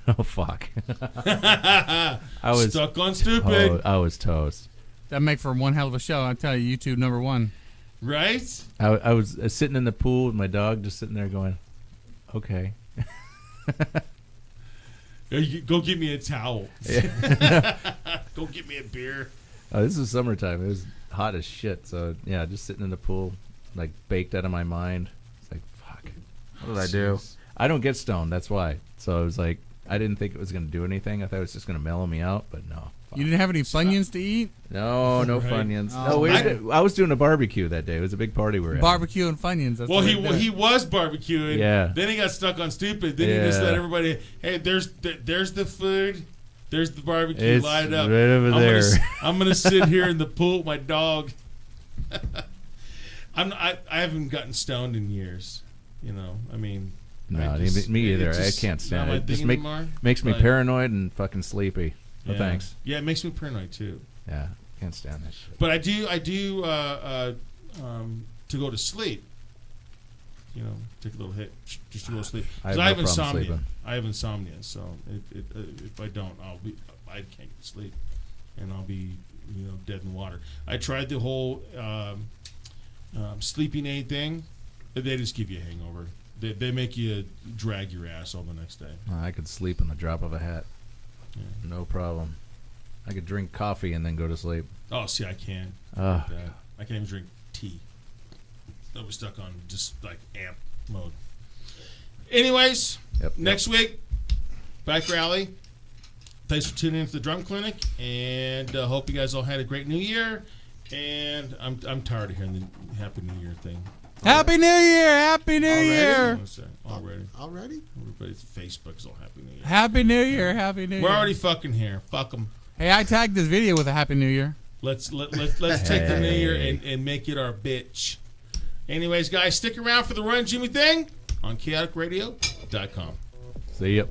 Oh, fuck. I was stuck on stupid. I was toast. That'd make for one hell of a show. I tell you, YouTube #1. Right? I was sitting in the pool with my dog, just sitting there going, okay. Go get me a towel. Go get me a beer. Oh, this is summertime. It was hot as shit. So, yeah, just sitting in the pool, like baked out of my mind. It's like, fuck. What did I do? I don't get stoned. That's why. So I was like, I didn't think it was going to do anything. I thought it was just going to mellow me out, but no. Fuck. You didn't have any Funyuns to eat? No Right. Funyuns. Oh, No, I was doing a barbecue that day. It was a big party we were at. Barbecue and Funyuns. That's Well, what he was barbecuing. Yeah. Then he got stuck on stupid. Then he just let everybody, hey, there's the food. There's the barbecue. It's Light it up. right over there. I'm gonna sit here in the pool with my dog. I haven't gotten stoned in years. I mean. No, me either. I can't stand it. It just makes me paranoid and fucking sleepy. No thanks. Yeah, it makes me paranoid too. Yeah, can't stand that shit. But I do to go to sleep. Take a little hit just to go to sleep. I 'Cause have I have no problem insomnia. sleeping. I have insomnia, so if I don't, I can't get to sleep, and I'll be dead in the water. I tried the whole sleeping aid thing. They just give you a hangover. They make you drag your ass all the next day. I could sleep in the drop of a hat. Yeah. No problem. I could drink coffee and then go to sleep. Oh, see, I can't. Oh, I can't even drink tea. I'll be stuck on just like amp mode. Anyways, next week, Bike Rally. Thanks for tuning in to the Drum Clinic, and hope you guys all had a great New Year. And I'm tired of hearing the Happy New Year thing. Happy New Year! Happy New Year! Already. Everybody's Facebook is all Happy New Year. Happy New Year! Happy New Year! We're already fucking here. Fuck them. Hey, I tagged this video with a Happy New Year. Let's take the New Year and make it our bitch. Anyways, guys, stick around for the Run Jimmy thing on KaoticRadio.com. See ya.